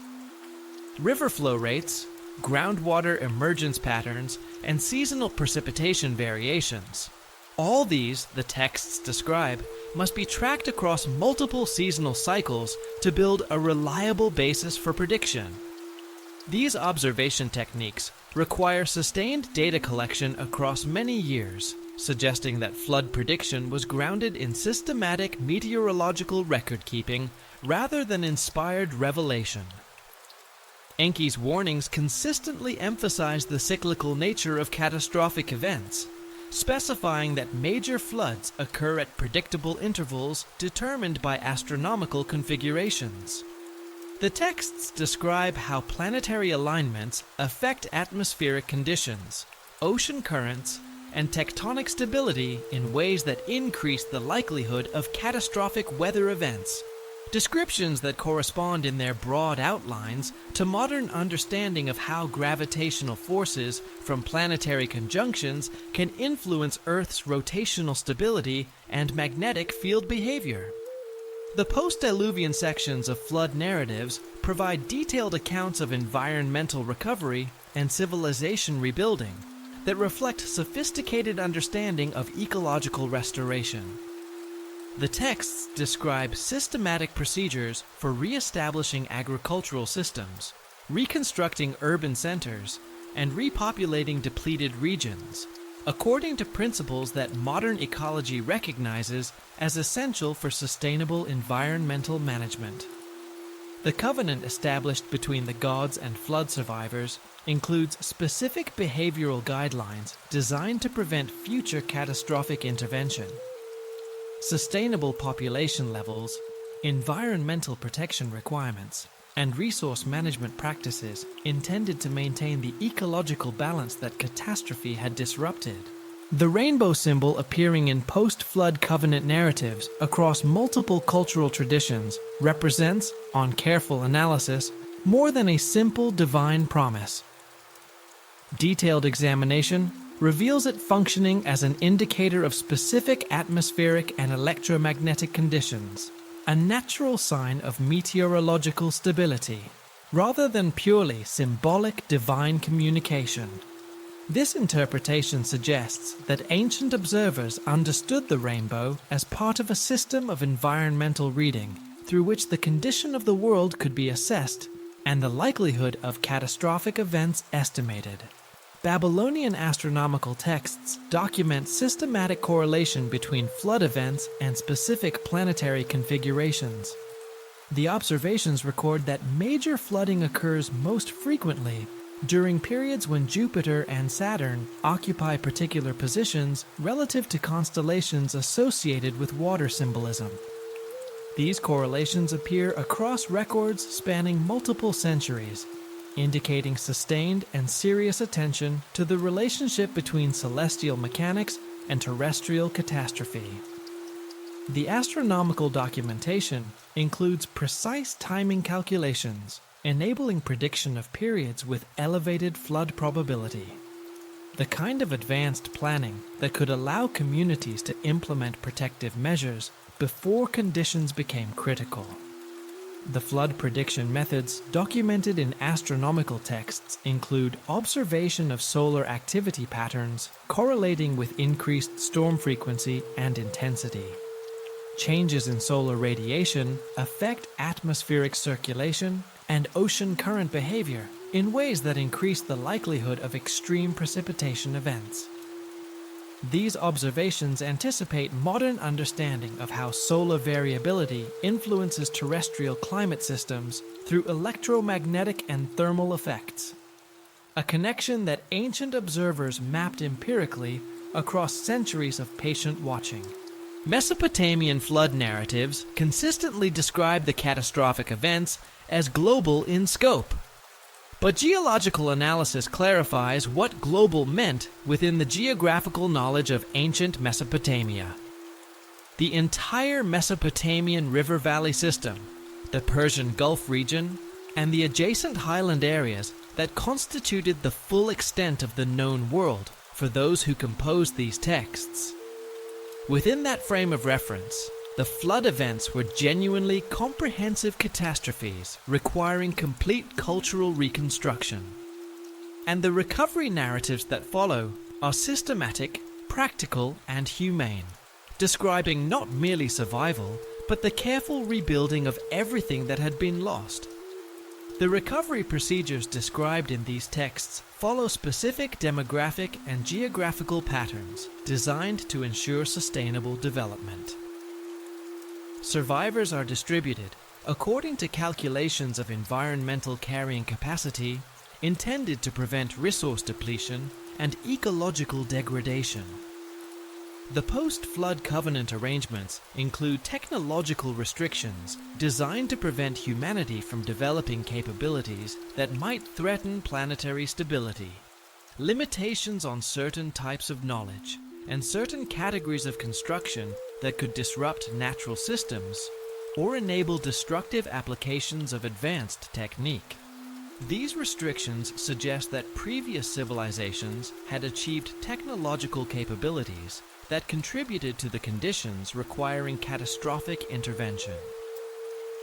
River flow rates, groundwater emergence patterns, and seasonal precipitation variations. All these, the texts describe, must be tracked across multiple seasonal cycles to build a reliable basis for prediction. These observation techniques require sustained data collection across many years, suggesting that flood prediction was grounded in systematic meteorological record-keeping rather than inspired revelation. Enki's warnings consistently emphasize the cyclical nature of catastrophic events, specifying that major floods occur at predictable intervals determined by astronomical configurations. The texts describe how planetary alignments affect atmospheric conditions, ocean currents, and tectonic stability in ways that increase the likelihood of catastrophic weather events. Descriptions that correspond in their broad outlines to modern understanding of how gravitational forces from planetary conjunctions can influence Earth's rotational stability and magnetic field behavior. The post-Diluvian sections of flood narratives provide detailed accounts of environmental recovery and civilization rebuilding that reflect sophisticated understanding of ecological restoration. The texts describe systematic procedures for re-establishing agricultural systems, reconstructing urban centers, and repopulating depleted regions, according to principles that modern ecology recognizes as essential for sustainable environmental management. The covenant established between the gods and flood survivors includes specific behavioral guidelines designed to prevent future catastrophic intervention. Sustainable population levels, environmental protection requirements, and resource management practices intended to maintain the ecological balance that catastrophe had disrupted. The rainbow symbol appearing in post-flood covenant narratives across multiple cultural traditions represents, on careful analysis, more than a simple divine promise. Detailed examination reveals it functioning as an indicator of specific atmospheric and electromagnetic conditions, a natural sign of meteorological stability, rather than purely symbolic divine communication. This interpretation suggests that ancient observers understood the rainbow as part of a system of environmental reading through which the condition of the world could be assessed and the likelihood of catastrophic events estimated. Babylonian astronomical texts document systematic correlation between flood events and specific planetary configurations. The observations record that major flooding occurs most frequently during periods when Jupiter and Saturn occupy particular positions relative to constellations associated with water symbolism. These correlations appear across records spanning multiple centuries, indicating sustained and serious attention to the relationship between celestial mechanics and terrestrial catastrophe. The astronomical documentation includes precise timing calculations, enabling prediction of periods with elevated flood probability. The kind of advanced planning that could allow communities to implement protective measures before conditions became critical. The flood prediction methods documented in astronomical texts include observation of solar activity patterns correlating with increased storm frequency and intensity. Changes in solar radiation affect atmospheric circulation and ocean current behavior in ways that increase the likelihood of extreme precipitation events. These observations anticipate modern understanding of how solar variability influences terrestrial climate systems through electromagnetic and thermal effects, a connection that ancient observers mapped empirically across centuries of patient watching. Mesopotamian flood narratives consistently describe the catastrophic events as global in scope. But geological analysis clarifies what global meant within the geographical knowledge of ancient Mesopotamia. The entire Mesopotamian river valley system, the Persian Gulf region, and the adjacent highland areas that constituted the full extent of the known world for those who composed these texts. Within that frame of reference, the flood events were genuinely comprehensive catastrophes requiring complete cultural reconstruction. And the recovery narratives that follow are systematic, practical, and humane, describing not merely survival, but the careful rebuilding of everything that had been lost. The recovery procedures described in these texts follow specific demographic and geographical patterns designed to ensure sustainable development. Survivors are distributed according to calculations of environmental carrying capacity intended to prevent resource depletion and ecological degradation. The post-flood covenant arrangements include technological restrictions designed to prevent humanity from developing capabilities that might threaten planetary stability. limitations on certain types of knowledge, and certain categories of construction that could disrupt natural systems or enable destructive applications of advanced technique. These restrictions suggest that previous civilizations had achieved technological capabilities that contributed to the conditions requiring catastrophic intervention.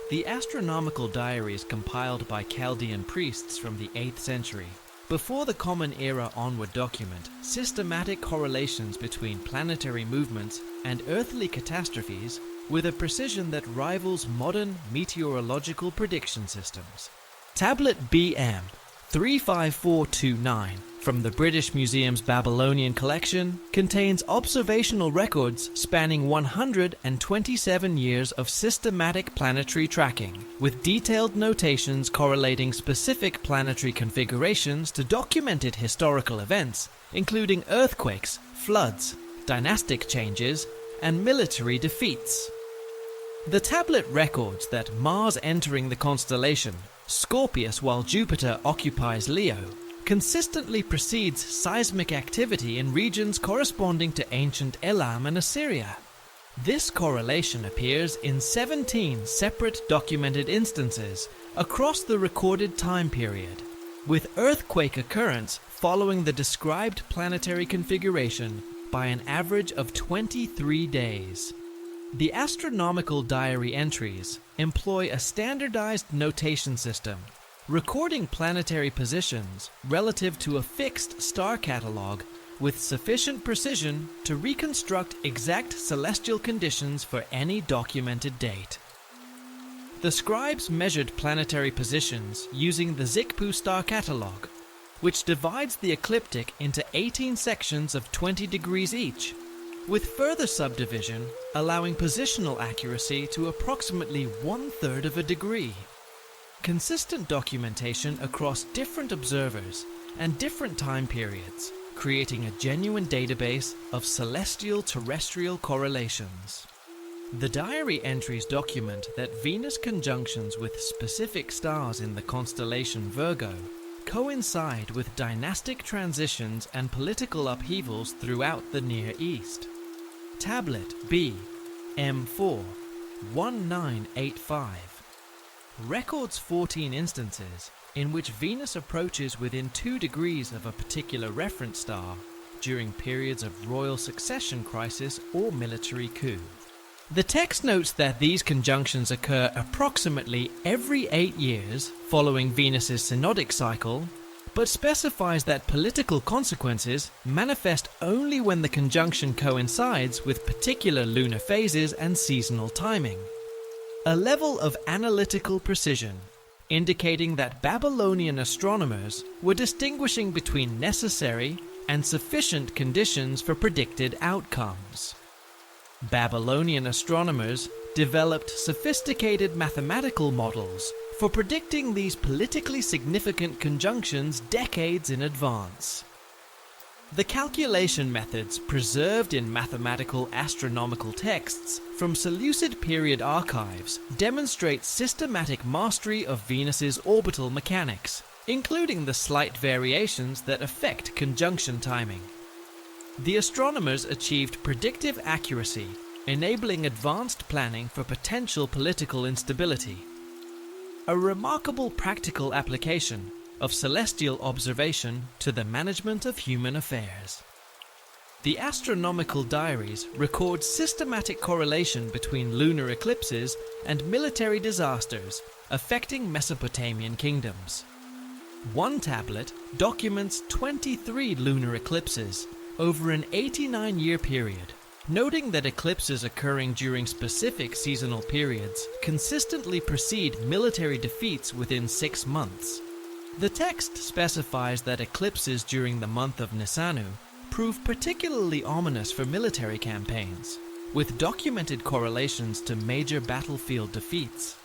The astronomical diaries compiled by Chaldean priests from the 8th century, before the Common Era onward, document systematic correlations between planetary movements and earthly catastrophes with a precision that rivals modern meteorological prediction systems. Tablet BM 35429 from the British Museum's Babylonian collection contains observational records spanning 127 years of systematic planetary tracking, with detailed notations correlating specific planetary configurations to documented historical events, including earthquakes, floods, dynastic changes, and military defeats. The tablet records that Mars entering the constellation Scorpius while Jupiter occupies Leo consistently precedes seismic activity in regions corresponding to ancient Elam and Assyria. This correlation appears in 17 separate documented instances across the recorded time period, with earthquake occurrence following the described planetary configuration by an average of 23 days. The astronomical diary entries employ a standardized notation system, recording planetary positions relative to a fixed star catalog with sufficient precision to reconstruct exact celestial conditions for any documented date. The scribes measured planetary positions using the Zikpu star catalog, which divides the ecliptic into 18 sections of 20 degrees each, with further subdivision allowing positional accuracy to approximately 1/3 of a degree. Consistent documentation across different observers and different time periods, creating a genuine database of celestial-terrestrial correlations. The diary entries document that Venus conjunctions with specific stars in the constellation Virgo coincide with dynastic transitions and political upheavals throughout the Near East. Tablet B M4 1985 records 14 instances in which Venus approaches within 2 degrees of a particular reference star during periods of royal succession crisis or military coup. The text notes that these conjunctions occur approximately every 8 years following Venus's synodic cycle, but specifies that political consequences manifest only when the conjunction coincides with particular lunar phases and seasonal timing. A level of analytical precision, indicating that Babylonian astronomers were distinguishing between necessary and sufficient conditions for predicted outcomes. Babylonian astronomers developed sophisticated mathematical models for predicting these politically significant conjunctions decades in advance. The calculation methods preserved in mathematical astronomical texts from Seleucid period archives demonstrate systematic mastery of Venus's orbital mechanics, including the slight variations that affect conjunction timing. The astronomers achieved predictive accuracy, enabling advanced planning for potential political instability. A remarkable practical application of celestial observation to the management of human affairs. The astronomical diaries record systematic correlation between lunar eclipses and military disasters affecting Mesopotamian kingdoms. One tablet documents 23 lunar eclipses over an 89-year period, noting that eclipses occurring during specific seasonal periods consistently precede military defeats within 6 months. The text specifies that eclipses during the month of Nisanu prove particularly ominous for military campaigns, with documented correlations to major battlefield defeats.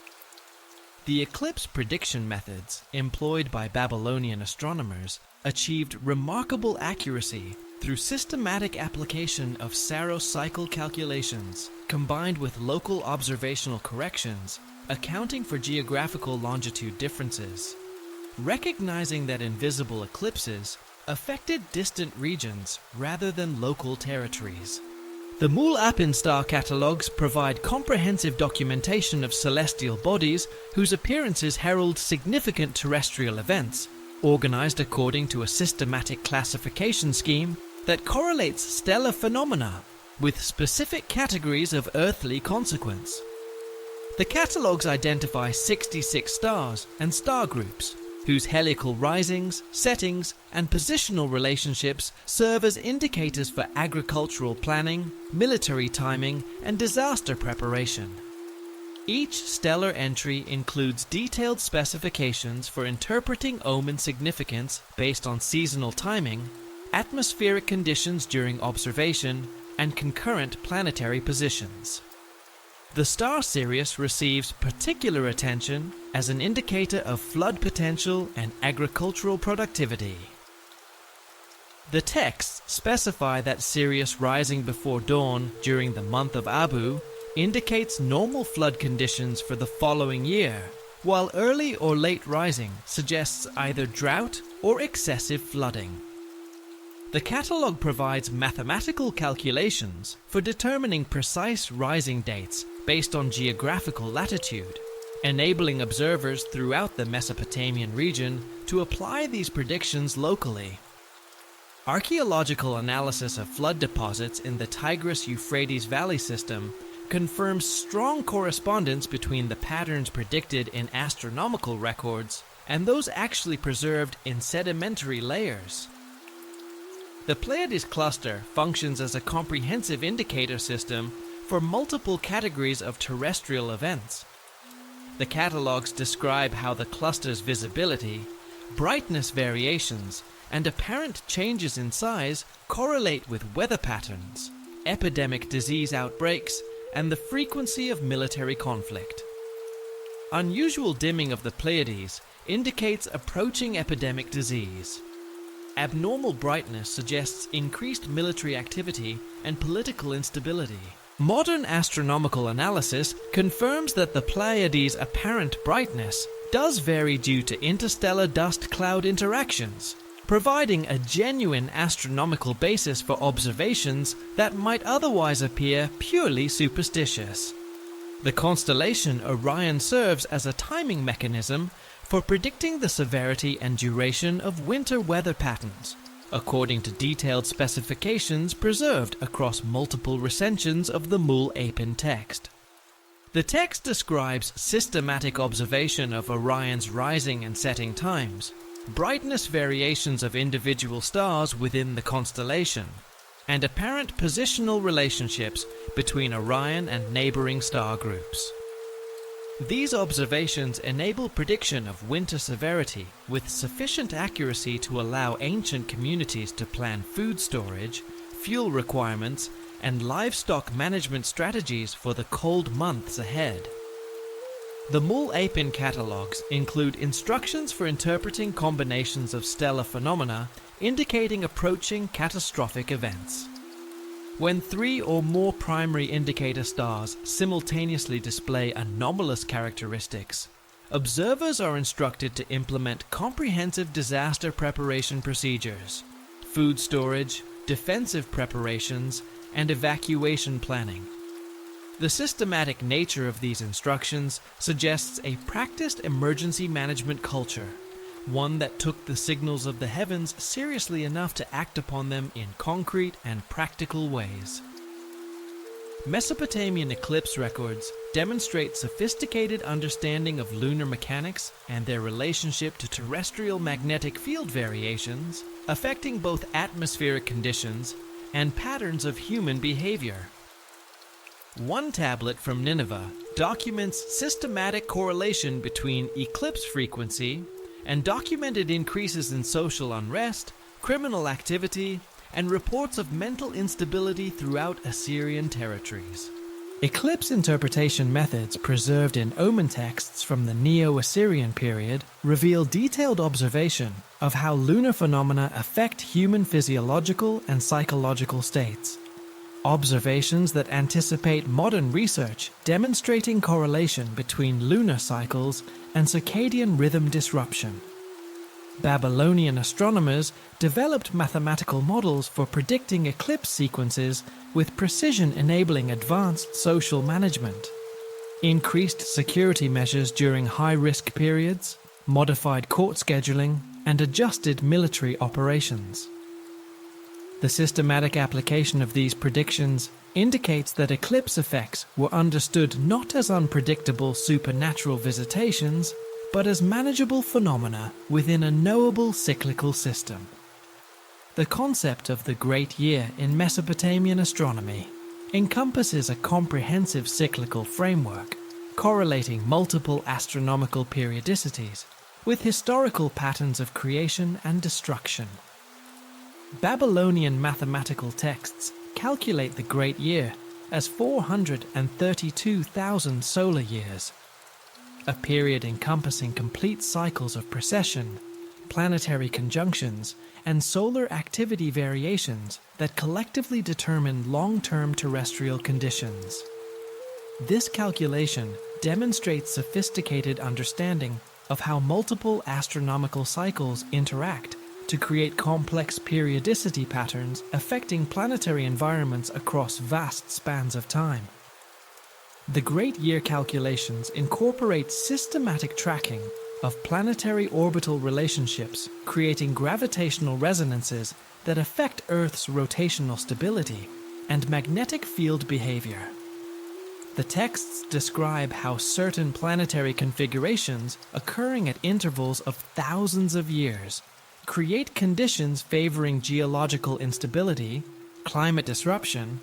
The eclipse prediction methods employed by Babylonian astronomers achieved remarkable accuracy through systematic application of Saros cycle calculations, combined with local observational corrections, accounting for geographical longitude differences. Recognizing that invisible eclipses affected distant regions rather than local territories. The Mul-Apin star catalogues provide comprehensive documentation of celestial bodies whose appearances herald significant terrestrial events, organized according to a systematic classification scheme that correlates stellar phenomena with specific categories of earthly consequence. The catalogues identify 66 stars and star groups, whose heliacal risings, settings, and positional relationships serve as indicators for agricultural planning, military timing, and disaster preparation. Each stellar entry includes detailed specifications for interpreting omen significance based on seasonal timing, atmospheric conditions during observation, and concurrent planetary positions. The star Sirius receives particular attention as an indicator of flood potential and agricultural productivity. The texts specify that Sirius rising before dawn during the month of Abu indicates normal flood conditions for the following year, while early or late rising suggests either drought or excessive flooding. The catalogue provides mathematical calculations for determining precise rising dates based on geographical latitude, enabling observers throughout the Mesopotamian region to apply these predictions locally. Archaeological analysis of flood deposits in the Tigris-Euphrates Valley system confirms strong correspondence between the patterns predicted in astronomical records and those actually preserved in sedimentary layers. The Pleiades cluster functions as a comprehensive indicator system for multiple categories of terrestrial events. The catalogues describe how the cluster's visibility, brightness variations, and apparent changes in size correlate with weather patterns, epidemic disease outbreaks, and the frequency of military conflict. Unusual dimming of the Pleiades indicates approaching epidemic disease. Abnormal brightness suggests increased military activity and political instability. Modern astronomical analysis confirms that the Pleiades' apparent brightness does vary due to interstellar dust-cloud interactions, providing a genuine astronomical basis for observations that might otherwise appear purely superstitious. The constellation Orion serves as a timing mechanism for predicting the severity and duration of winter weather patterns, according to detailed specifications preserved across multiple recensions of the Mul-Apin text. The text describes systematic observation of Orion's rising and setting times, brightness variations of individual stars within the constellation, and apparent positional relationships between Orion and neighboring star groups. These observations enable prediction of winter severity with sufficient accuracy to allow ancient communities to plan food storage, fuel requirements, and livestock management strategies for the cold months ahead. The Mul-Apin catalogues include instructions for interpreting combinations of stellar phenomena indicating approaching catastrophic events. When 3 or more primary indicator stars simultaneously display anomalous characteristics, observers are instructed to implement comprehensive disaster preparation procedures, food storage, defensive preparations, and evacuation planning. The systematic nature of these instructions suggests a practiced emergency management culture, one that took the signals of the heavens seriously enough to act upon them in concrete and practical ways. Mesopotamian eclipse records demonstrate sophisticated understanding of lunar mechanics and their relationship to terrestrial magnetic field variations, affecting both atmospheric conditions and patterns of human behavior. One tablet from Nineveh documents systematic correlation between eclipse frequency and documented increases in social unrest, criminal activity, and reports of mental instability throughout Assyrian territories. Eclipse interpretation methods preserved in omen texts from the Neo-Assyrian period reveal detailed observation of how lunar phenomena affect human physiological and psychological states. Observations that anticipate modern research demonstrating correlation between lunar cycles and circadian rhythm disruption. Babylonian astronomers developed mathematical models for predicting eclipse sequences with precision, enabling advanced social management. Increased security measures during high-risk periods, modified court scheduling, and adjusted military operations. The systematic application of these predictions indicates that eclipse effects were understood not as unpredictable supernatural visitations, but as manageable phenomena within a knowable cyclical system. The concept of the Great Year in Mesopotamian astronomy encompasses a comprehensive cyclical framework, correlating multiple astronomical periodicities with historical patterns of creation and destruction. Babylonian mathematical texts calculate the Great Year as 432,000 solar years, a period encompassing complete cycles of precession, planetary conjunctions, and solar activity variations that collectively determine long-term terrestrial conditions. This calculation demonstrates sophisticated understanding of how multiple astronomical cycles interact to create complex periodicity patterns affecting planetary environments across vast spans of time. The Great Year calculations incorporate systematic tracking of planetary orbital relationships, creating gravitational resonances that affect Earth's rotational stability and magnetic field behavior. The texts describe how certain planetary configurations occurring at intervals of thousands of years create conditions favoring geological instability, climate disruption,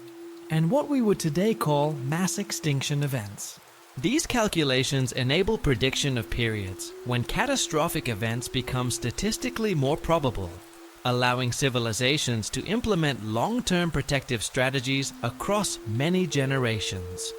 and what we would today call mass extinction events. These calculations enable prediction of periods when catastrophic events become statistically more probable, allowing civilizations to implement long-term protective strategies across many generations.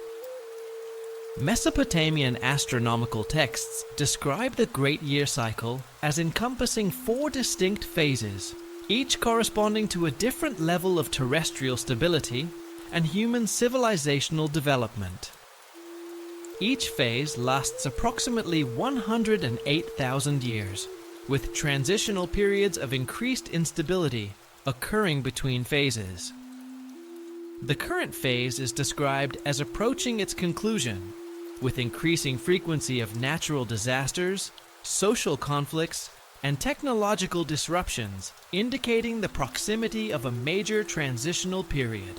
Mesopotamian astronomical texts describe the Great Year cycle as encompassing 4 distinct phases, each corresponding to a different level of terrestrial stability and human civilizational development. Each phase lasts approximately 108,000 years, with transitional periods of increased instability occurring between phases. The current phase is described as approaching its conclusion, with increasing frequency of natural disasters, social conflicts, and technological disruptions indicating the proximity of a major transitional period.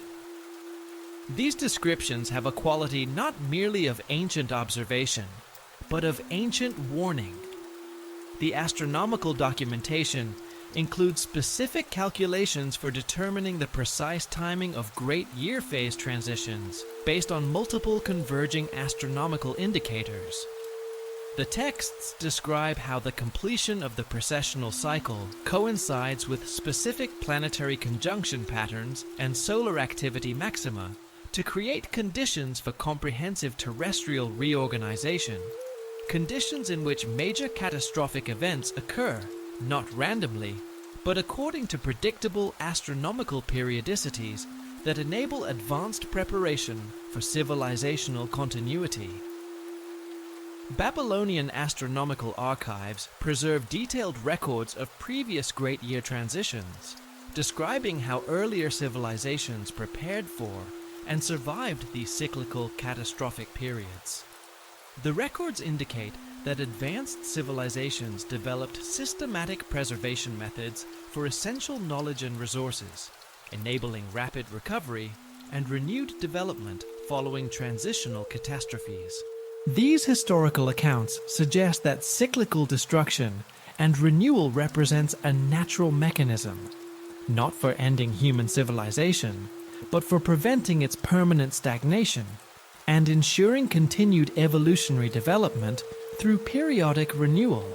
These descriptions have a quality not merely of ancient observation, but of ancient warning. The astronomical documentation includes specific calculations for determining the precise timing of Great Year phase transitions based on multiple converging astronomical indicators. The texts describe how the completion of the precessional cycle coincides with specific planetary conjunction patterns and solar activity maxima to create conditions for comprehensive terrestrial reorganization, conditions in which major catastrophic events occur, not randomly, but according to predictable astronomical periodicities that enable advanced preparation for civilizational continuity. Babylonian astronomical archives preserve detailed records of previous Great Year transitions, describing how earlier civilizations prepared for and survived these cyclical catastrophic periods. The records indicate that advanced civilizations developed systematic preservation methods for essential knowledge and resources, enabling rapid recovery and renewed development following transitional catastrophes. These historical accounts suggest that cyclical destruction and renewal represents a natural mechanism, not for ending human civilization, but for preventing its permanent stagnation and ensuring continued evolutionary development through periodic renewal.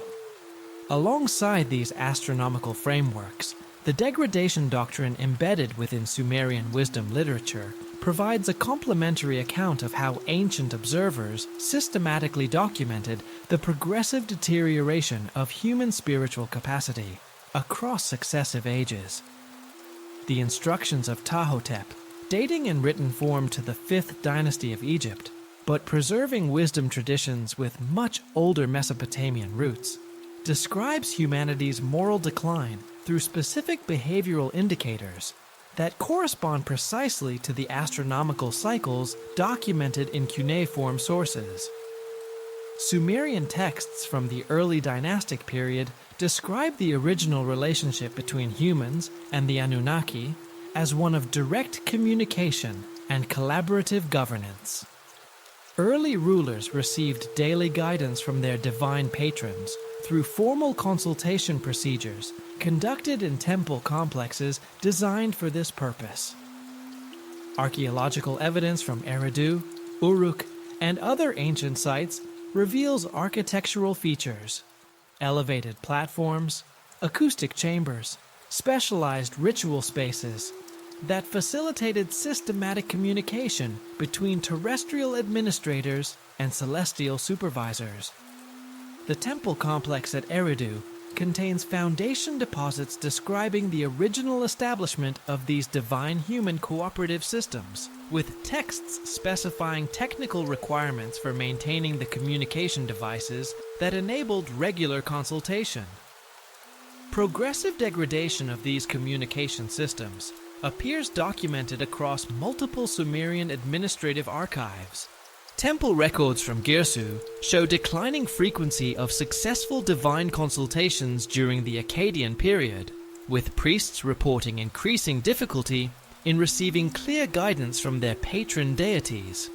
Alongside these astronomical frameworks, the degradation doctrine embedded within Sumerian wisdom literature provides a complementary account of how ancient observers systematically documented the progressive deterioration of human spiritual capacity across successive ages. The instructions of Ptahhotep, dating in written form to the 5th dynasty of Egypt, but preserving wisdom traditions with much older Mesopotamian roots, describes humanity's moral decline through specific behavioral indicators that correspond precisely to the astronomical cycles documented in cuneiform sources. Sumerian texts from the early dynastic period describe the original relationship between humans and the Anunnaki as one of direct communication and collaborative governance. Early rulers received daily guidance from their divine patrons through formal consultation procedures conducted in temple complexes designed for this purpose. Archaeological evidence from Eridu, Uruk, and other ancient sites reveals architectural features, elevated platforms, acoustic chambers, specialized ritual spaces that facilitated systematic communication between terrestrial administrators and celestial supervisors. The temple complex at Eridu contains foundation deposits describing the original establishment of these divine human cooperative systems, with texts specifying technical requirements for maintaining the communication devices that enabled regular consultation. Progressive degradation of these communication systems appears documented across multiple Sumerian administrative archives. Temple records from Girsu show declining frequency of successful divine consultations during the Akkadian period, with priests reporting increasing difficulty in receiving clear guidance from their patron deities.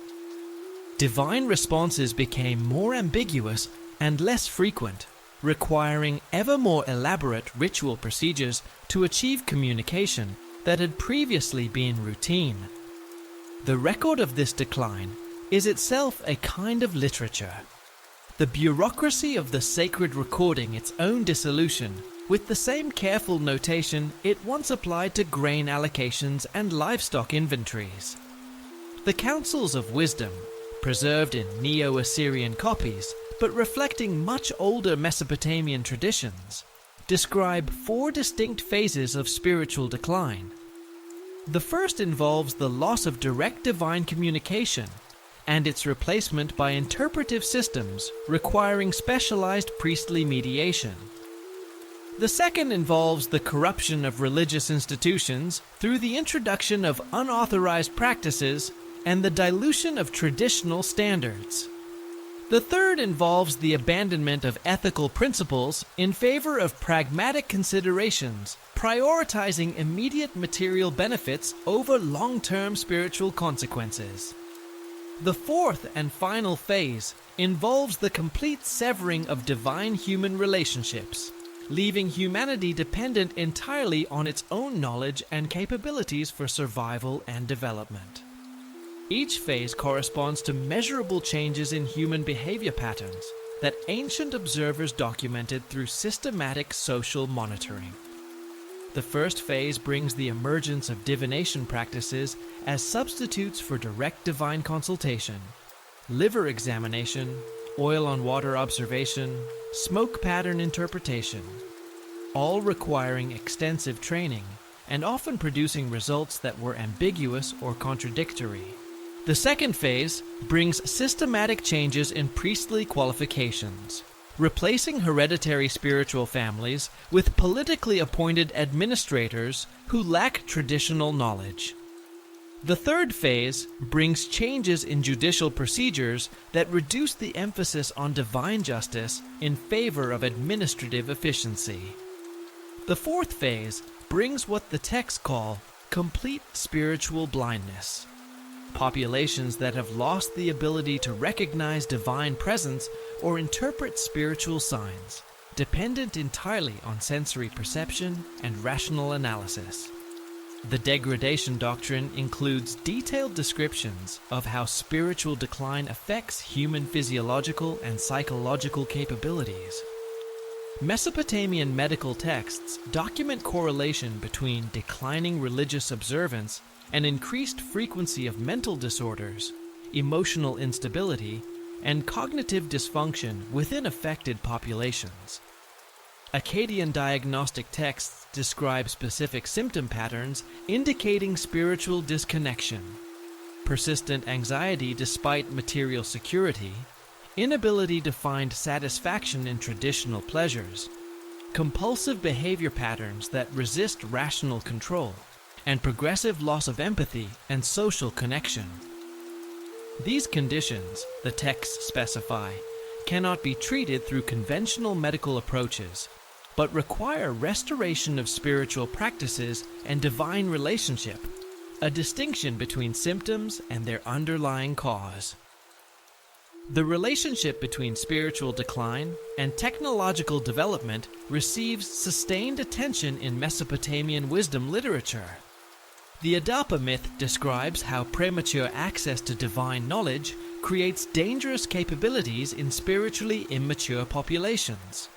Divine responses became more ambiguous and less frequent, requiring ever more elaborate ritual procedures to achieve communication that had previously been routine. The record of this decline is itself a kind of literature. The bureaucracy of the sacred recording its own dissolution with the same careful notation it once applied to grain allocations and livestock inventories. The councils of wisdom, preserved in Neo-Assyrian copies but reflecting much older Mesopotamian traditions, describe 4 distinct phases of spiritual decline. The first involves the loss of direct divine communication and its replacement by interpretive systems requiring specialized priestly mediation. The second involves the corruption of religious institutions through the introduction of unauthorized practices and the dilution of traditional standards. The third involves the abandonment of ethical principles in favor of pragmatic considerations, prioritizing immediate material benefits over long-term spiritual consequences. The fourth and final phase involves the complete severing of divine-human relationships, leaving humanity dependent entirely on its own knowledge and capabilities for survival and development. Each phase corresponds to measurable changes in human behavior patterns that ancient observers documented through systematic social monitoring. The first phase brings the emergence of divination practices as substitutes for direct divine consultation, liver examination, oil on water observation, smoke pattern interpretation, all requiring extensive training and often producing results that were ambiguous or contradictory. The second phase brings systematic changes in priestly qualifications, replacing hereditary spiritual families with politically appointed administrators who lack traditional knowledge. The third phase brings changes in judicial procedures that reduce the emphasis on divine justice in favor of administrative efficiency. The fourth phase brings what the texts call complete spiritual blindness. Populations that have lost the ability to recognize divine presence or interpret spiritual signs, dependent entirely on sensory perception and rational analysis. The degradation doctrine includes detailed descriptions of how spiritual decline affects human physiological and psychological capabilities. Mesopotamian medical texts document correlation between declining religious observance and increased frequency of mental disorders, emotional instability, and cognitive dysfunction within affected populations. Akkadian diagnostic texts describe specific symptom patterns indicating spiritual disconnection, persistent anxiety despite material security, inability to find satisfaction in traditional pleasures, compulsive behavior patterns that resist rational control, and progressive loss of empathy and social connection. These conditions, the texts specify, cannot be treated through conventional medical approaches, but require restoration of spiritual practices and divine relationship, a distinction between symptoms and their underlying cause. The relationship between spiritual decline and technological development receives sustained attention in Mesopotamian wisdom literature. The Adapa myth describes how premature access to divine knowledge creates dangerous capabilities in spiritually immature populations.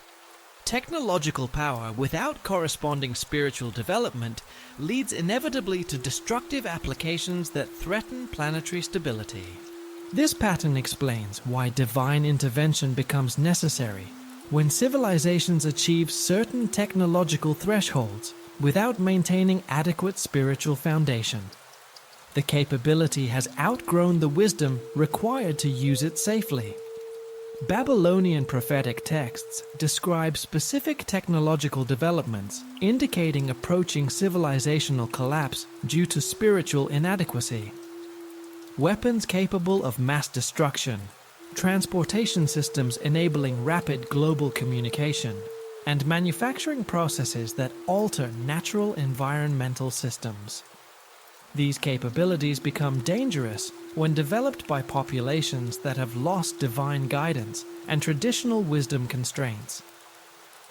Technological power without corresponding spiritual development leads inevitably to destructive applications that threaten planetary stability. This pattern explains why divine intervention becomes necessary when civilizations achieve certain technological thresholds without maintaining adequate spiritual foundation. The capability has outgrown the wisdom required to use it safely. Babylonian prophetic texts describe specific technological developments indicating approaching civilizational collapse due to spiritual inadequacy. Weapons capable of mass destruction, transportation systems enabling rapid global communication, and manufacturing processes that alter natural environmental systems. These capabilities become dangerous when developed by populations that have lost divine guidance and traditional wisdom constraints.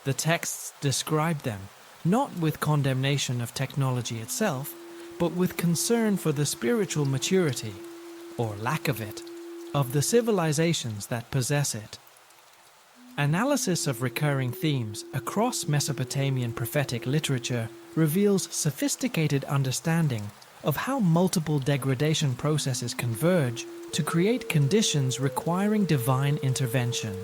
The texts describe them not with condemnation of technology itself, but with concern for the spiritual maturity, or lack of it, of the civilizations that possess it. Analysis of recurring themes across Mesopotamian prophetic literature reveals sophisticated understanding of how multiple degradation processes converge to create conditions requiring divine intervention.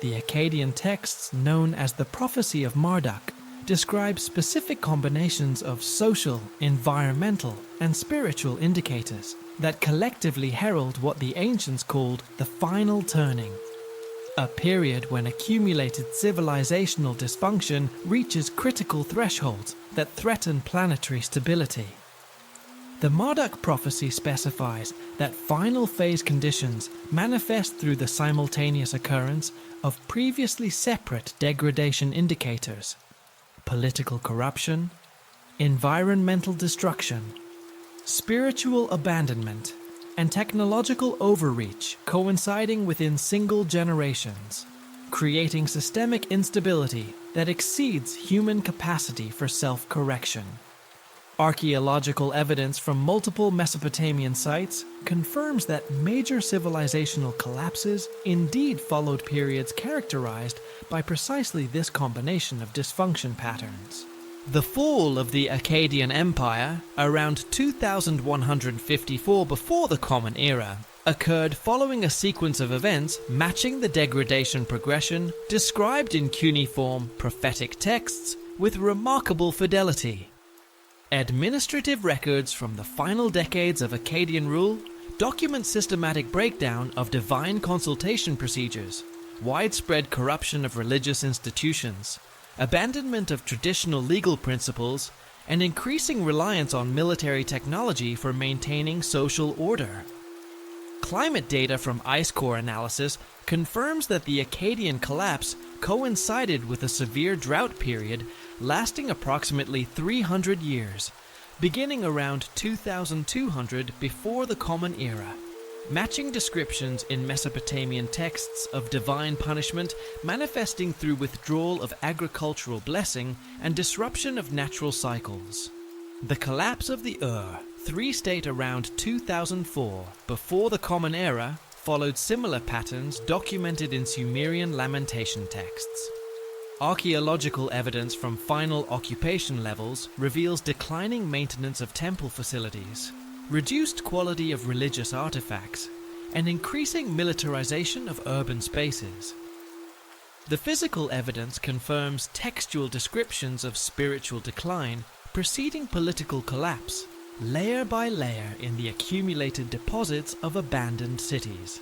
The Akkadian texts known as the Prophecy of Marduk describe specific combinations of social, environmental, and spiritual indicators that collectively herald what the ancients called the final turning, a period when accumulated civilizational dysfunction reaches critical thresholds that threaten planetary stability. The Marduk prophecy specifies that final phase conditions manifest through the simultaneous occurrence of previously separate degradation indicators: political corruption, environmental destruction, spiritual abandonment, and technological overreach coinciding within single generations, creating systemic instability that exceeds human capacity for self-correction. Archaeological evidence from multiple Mesopotamian sites confirms that major civilizational collapses indeed followed periods characterized by precisely this combination of dysfunction patterns. The fall of the Akkadian Empire, around 2154 before the Common Era, occurred following a sequence of events matching the degradation progression described in cuneiform prophetic texts with remarkable fidelity. Administrative records from the final decades of Akkadian rule document systematic breakdown of divine consultation procedures, widespread corruption of religious institutions, abandonment of traditional legal principles, and increasing reliance on military technology for maintaining social order. Climate data from ice core analysis confirms that the Akkadian collapse coincided with a severe drought period lasting approximately 300 years, beginning around 2200 before the Common Era, matching descriptions in Mesopotamian texts of divine punishment manifesting through withdrawal of agricultural blessing and disruption of natural cycles. The collapse of the Ur, state around 2004 before the Common Era, followed similar patterns documented in Sumerian lamentation texts. Archaeological evidence from final occupation levels reveals declining maintenance of temple facilities, reduced quality of religious artifacts, and increasing militarization of urban spaces. The physical evidence confirms textual descriptions of spiritual decline preceding political collapse, layer by layer in the accumulated deposits of abandoned cities.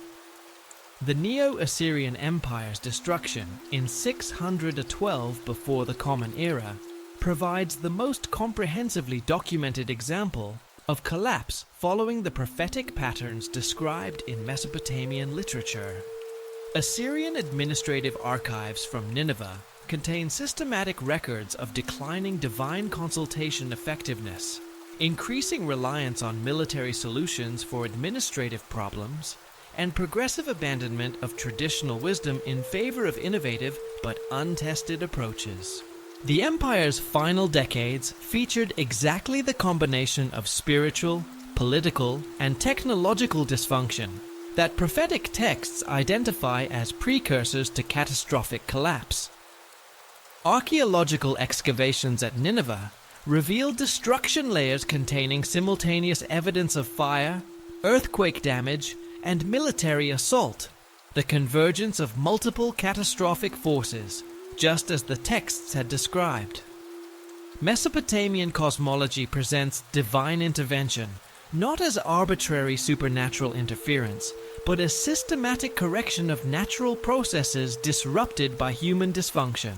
The Neo-Assyrian Empire's destruction in 612 before the Common Era provides the most comprehensively documented example of collapse following the prophetic patterns described in Mesopotamian literature. Assyrian administrative archives from Nineveh contain systematic records of declining divine consultation effectiveness, increasing reliance on military solutions for administrative problems, and progressive abandonment of traditional wisdom in favor of innovative but untested approaches. The empire's final decades featured exactly the combination of spiritual, political, and technological dysfunction that prophetic texts identify as precursors to catastrophic collapse. Archaeological excavations at Nineveh revealed destruction layers containing simultaneous evidence of fire, earthquake damage, and military assault, the convergence of multiple catastrophic forces, just as the texts had described. Mesopotamian cosmology presents divine intervention, not as arbitrary supernatural interference, but as systematic correction of natural processes disrupted by human dysfunction.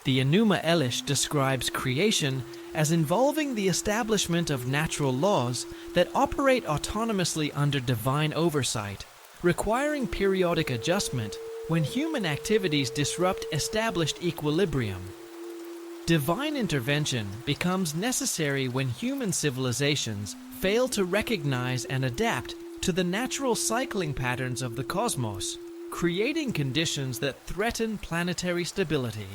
The Enuma Elish describes creation as involving the establishment of natural laws that operate autonomously under divine oversight, requiring periodic adjustment when human activities disrupt established equilibrium. Divine intervention becomes necessary when human civilizations fail to recognize and adapt to the natural cycling patterns of the cosmos, creating conditions that threaten planetary stability.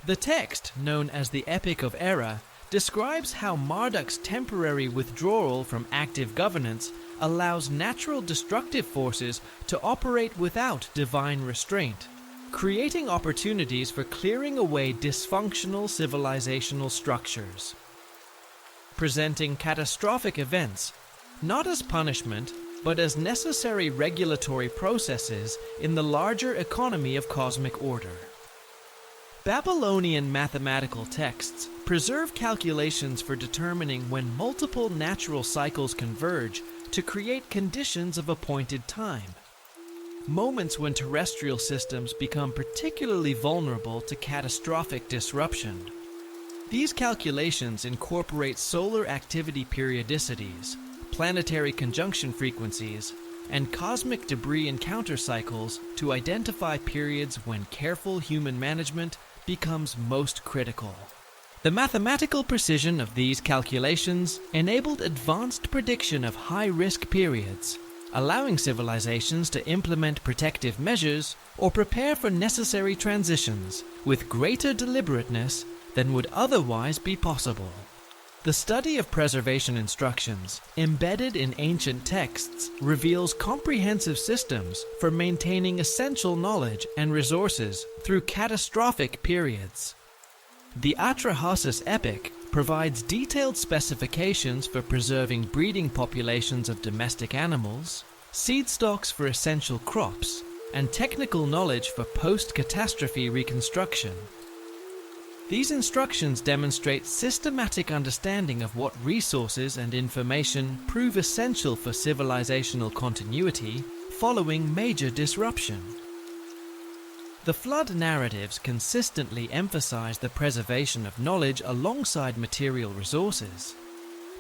The text, known as the Epic of Era, describes how Marduk's temporary withdrawal from active governance allows natural destructive forces to operate without divine restraint, creating opportunities for clearing away dysfunctional civilizational structures. Presenting catastrophic events, not as punishment, but as necessary regulatory processes in the larger economy of cosmic order. Babylonian mathematical texts preserve calculations for determining when multiple natural cycles converge to create conditions of appointed time, moments when terrestrial systems become particularly vulnerable to catastrophic disruption. These calculations incorporate solar activity periodicities, planetary conjunction frequencies, and cosmic debris encounter cycles to identify periods when careful human management becomes most critical. The mathematical precision of these calculations enabled advanced prediction of high-risk periods, allowing civilizations to implement protective measures or prepare for necessary transitions with greater deliberateness than would otherwise be possible. The study of preservation instructions embedded in ancient texts reveals comprehensive systems for maintaining essential knowledge and resources through catastrophic periods. The Atrahasis epic provides detailed specifications for preserving breeding populations of domestic animals, seed stocks for essential crops, and technical knowledge for post-catastrophe reconstruction. These instructions demonstrate systematic understanding of what resources and information prove essential for civilizational continuity following major disruption. The flood narratives consistently emphasize the preservation of knowledge alongside material resources.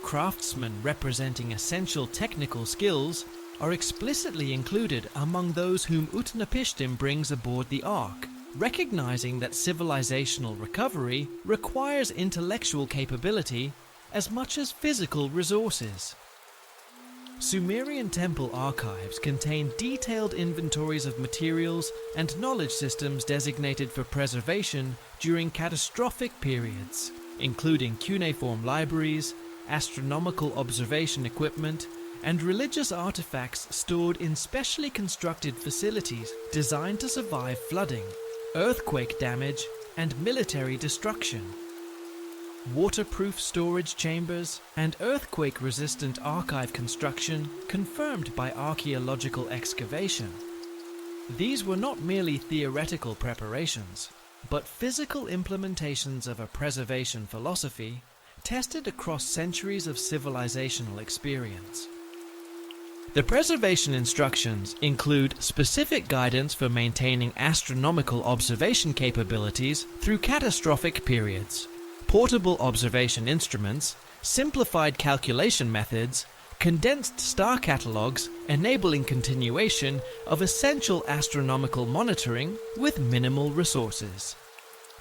Craftsmen representing essential technical skills are explicitly included among those whom Utnapishtim brings aboard the Ark, recognizing that civilizational recovery requires intellectual capability as much as physical resources. Sumerian temple archives contain detailed inventories of materials and knowledge systems designated for preservation during catastrophic periods, including cuneiform libraries, astronomical observation equipment, and religious artifacts stored in specially constructed facilities designed to survive flooding, earthquake damage, and military destruction. Waterproof storage chambers and earthquake-resistant archive construction confirmed by archaeological excavation. These were not merely theoretical preparations, but physical implementations of a preservation philosophy tested across centuries of civilizational experience. The preservation instructions include specific guidance for maintaining astronomical observation capabilities through catastrophic periods, portable observation instruments, simplified calculation methods, condensed star catalogues enabling continuation of essential astronomical monitoring with minimal resources.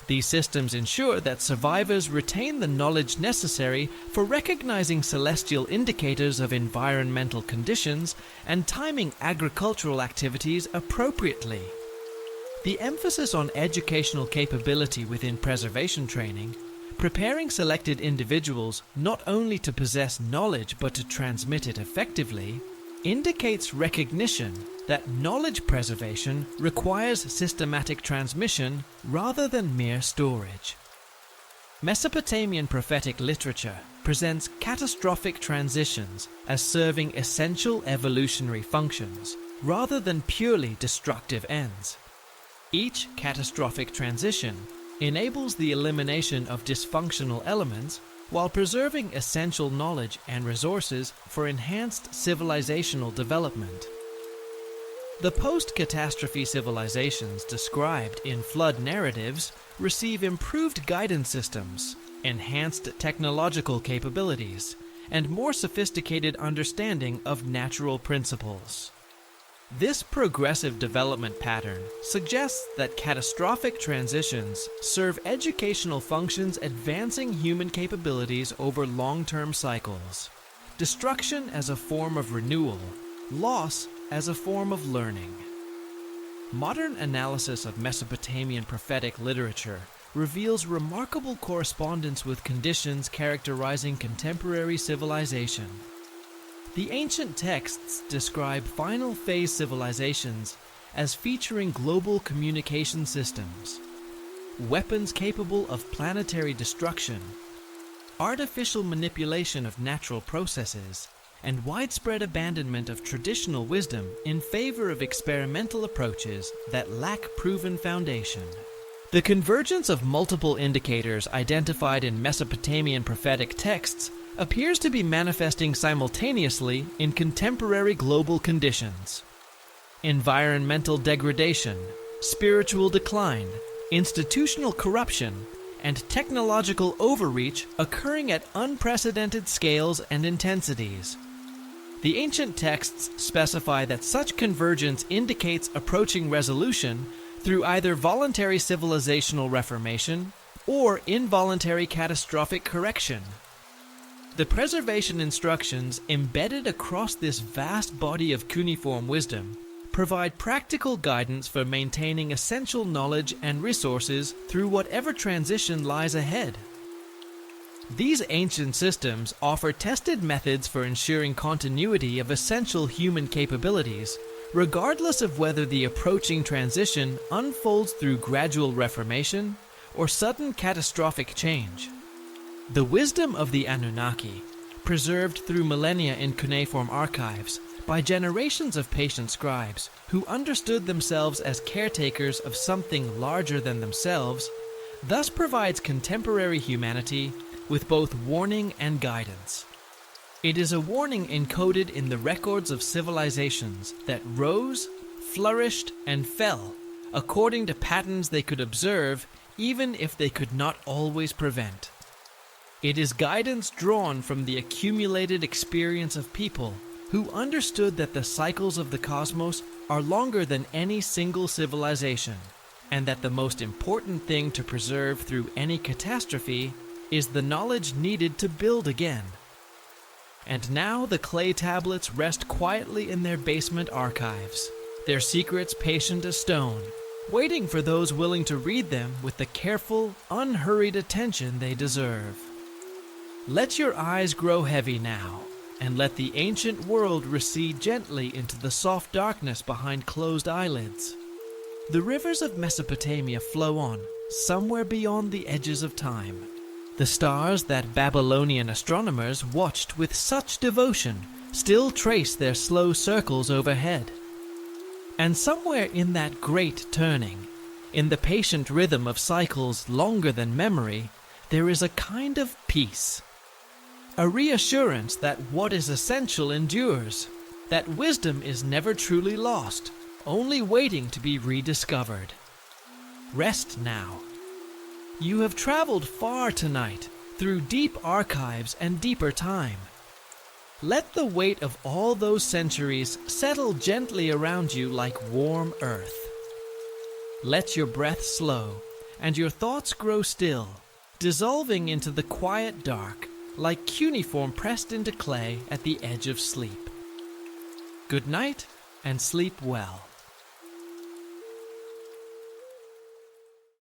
These systems ensure that survivors retain the knowledge necessary for recognizing celestial indicators of environmental conditions and timing agricultural activities appropriately. The emphasis on educational capability within preservation training, preparing selected individuals not only to possess knowledge but to transmit it effectively, indicates recognition that knowledge preservation requires systematic transmission rather than mere storage. Mesopotamian prophetic literature presents catastrophic transitions as serving essential evolutionary functions rather than purely destructive ends. Each catastrophic transition enables the elimination of dysfunctional elements while preserving essential knowledge and resources for enhanced civilizational development. The post-catastrophe civilizations described in flood narratives receive improved guidance systems, enhanced technological capabilities, and more sophisticated understanding of natural principles. This progressive development pattern suggests that catastrophic transitions serve educational functions advancing human capabilities over long-term cycles. Destruction as a form of renewal, loss as a form of learning. Modern analysis of Mesopotamian prophetic literature reveals remarkable correspondence with conditions characterizing contemporary civilization. The ancient texts describe final phase civilizations as featuring global communication systems, weapons capable of planetary destruction, artificial manipulation of natural processes, and widespread abandonment of traditional wisdom in favor of experimental approaches that lack proven foundation. The convergence of multiple indicators identified in Mesopotamian prophetic texts appears to be manifesting simultaneously in contemporary global conditions. Environmental degradation, spiritual decline, institutional corruption, and technological overreach occurring at unprecedented scales and intensities. The ancient texts specify that such convergence indicates approaching resolution through either voluntary civilizational reformation or involuntary catastrophic correction. The preservation instructions embedded across this vast body of cuneiform wisdom provide practical guidance for maintaining essential knowledge and resources through whatever transition lies ahead. These ancient systems offer tested methods for ensuring continuity of essential human capabilities, regardless of whether the approaching transition unfolds through gradual reformation or sudden catastrophic change. The wisdom of the Anunnaki, preserved through millennia in cuneiform archives by generations of patient scribes who understood themselves as caretakers of something larger than themselves, thus provides contemporary humanity with both warning and guidance. It is a warning encoded in the records of civilizations that rose, flourished, and fell according to patterns they could observe even if they could not always prevent. It is guidance drawn from the accumulated experience of people who understood that the cycles of the cosmos are longer than any single civilization, and that the most important thing to preserve through any catastrophe is the knowledge needed to build again. And now the clay tablets rest quietly in their basement archives, their secrets patient as stone, waiting for those willing to read them with the careful, unhurried attention they deserve. Let your eyes grow heavy now, and let the ancient world recede gently into the soft darkness behind closed eyelids. The rivers of Mesopotamia flow on, somewhere beyond the edges of time. The stars that Babylonian astronomers watched with such devotion still trace their slow circles overhead. And somewhere in that great turning, in the patient rhythm of cycles longer than memory, there is a kind of peace. A reassurance that what is essential endures, that wisdom is never truly lost, only waiting to be rediscovered. Rest now. You have traveled far tonight, through deep archives and deeper time. Let the weight of all those centuries settle gently around you like warm earth. Let your breath slow and your thoughts grow still, dissolving into the quiet dark like cuneiform pressed into clay at the edge of sleep. Good night and sleep well.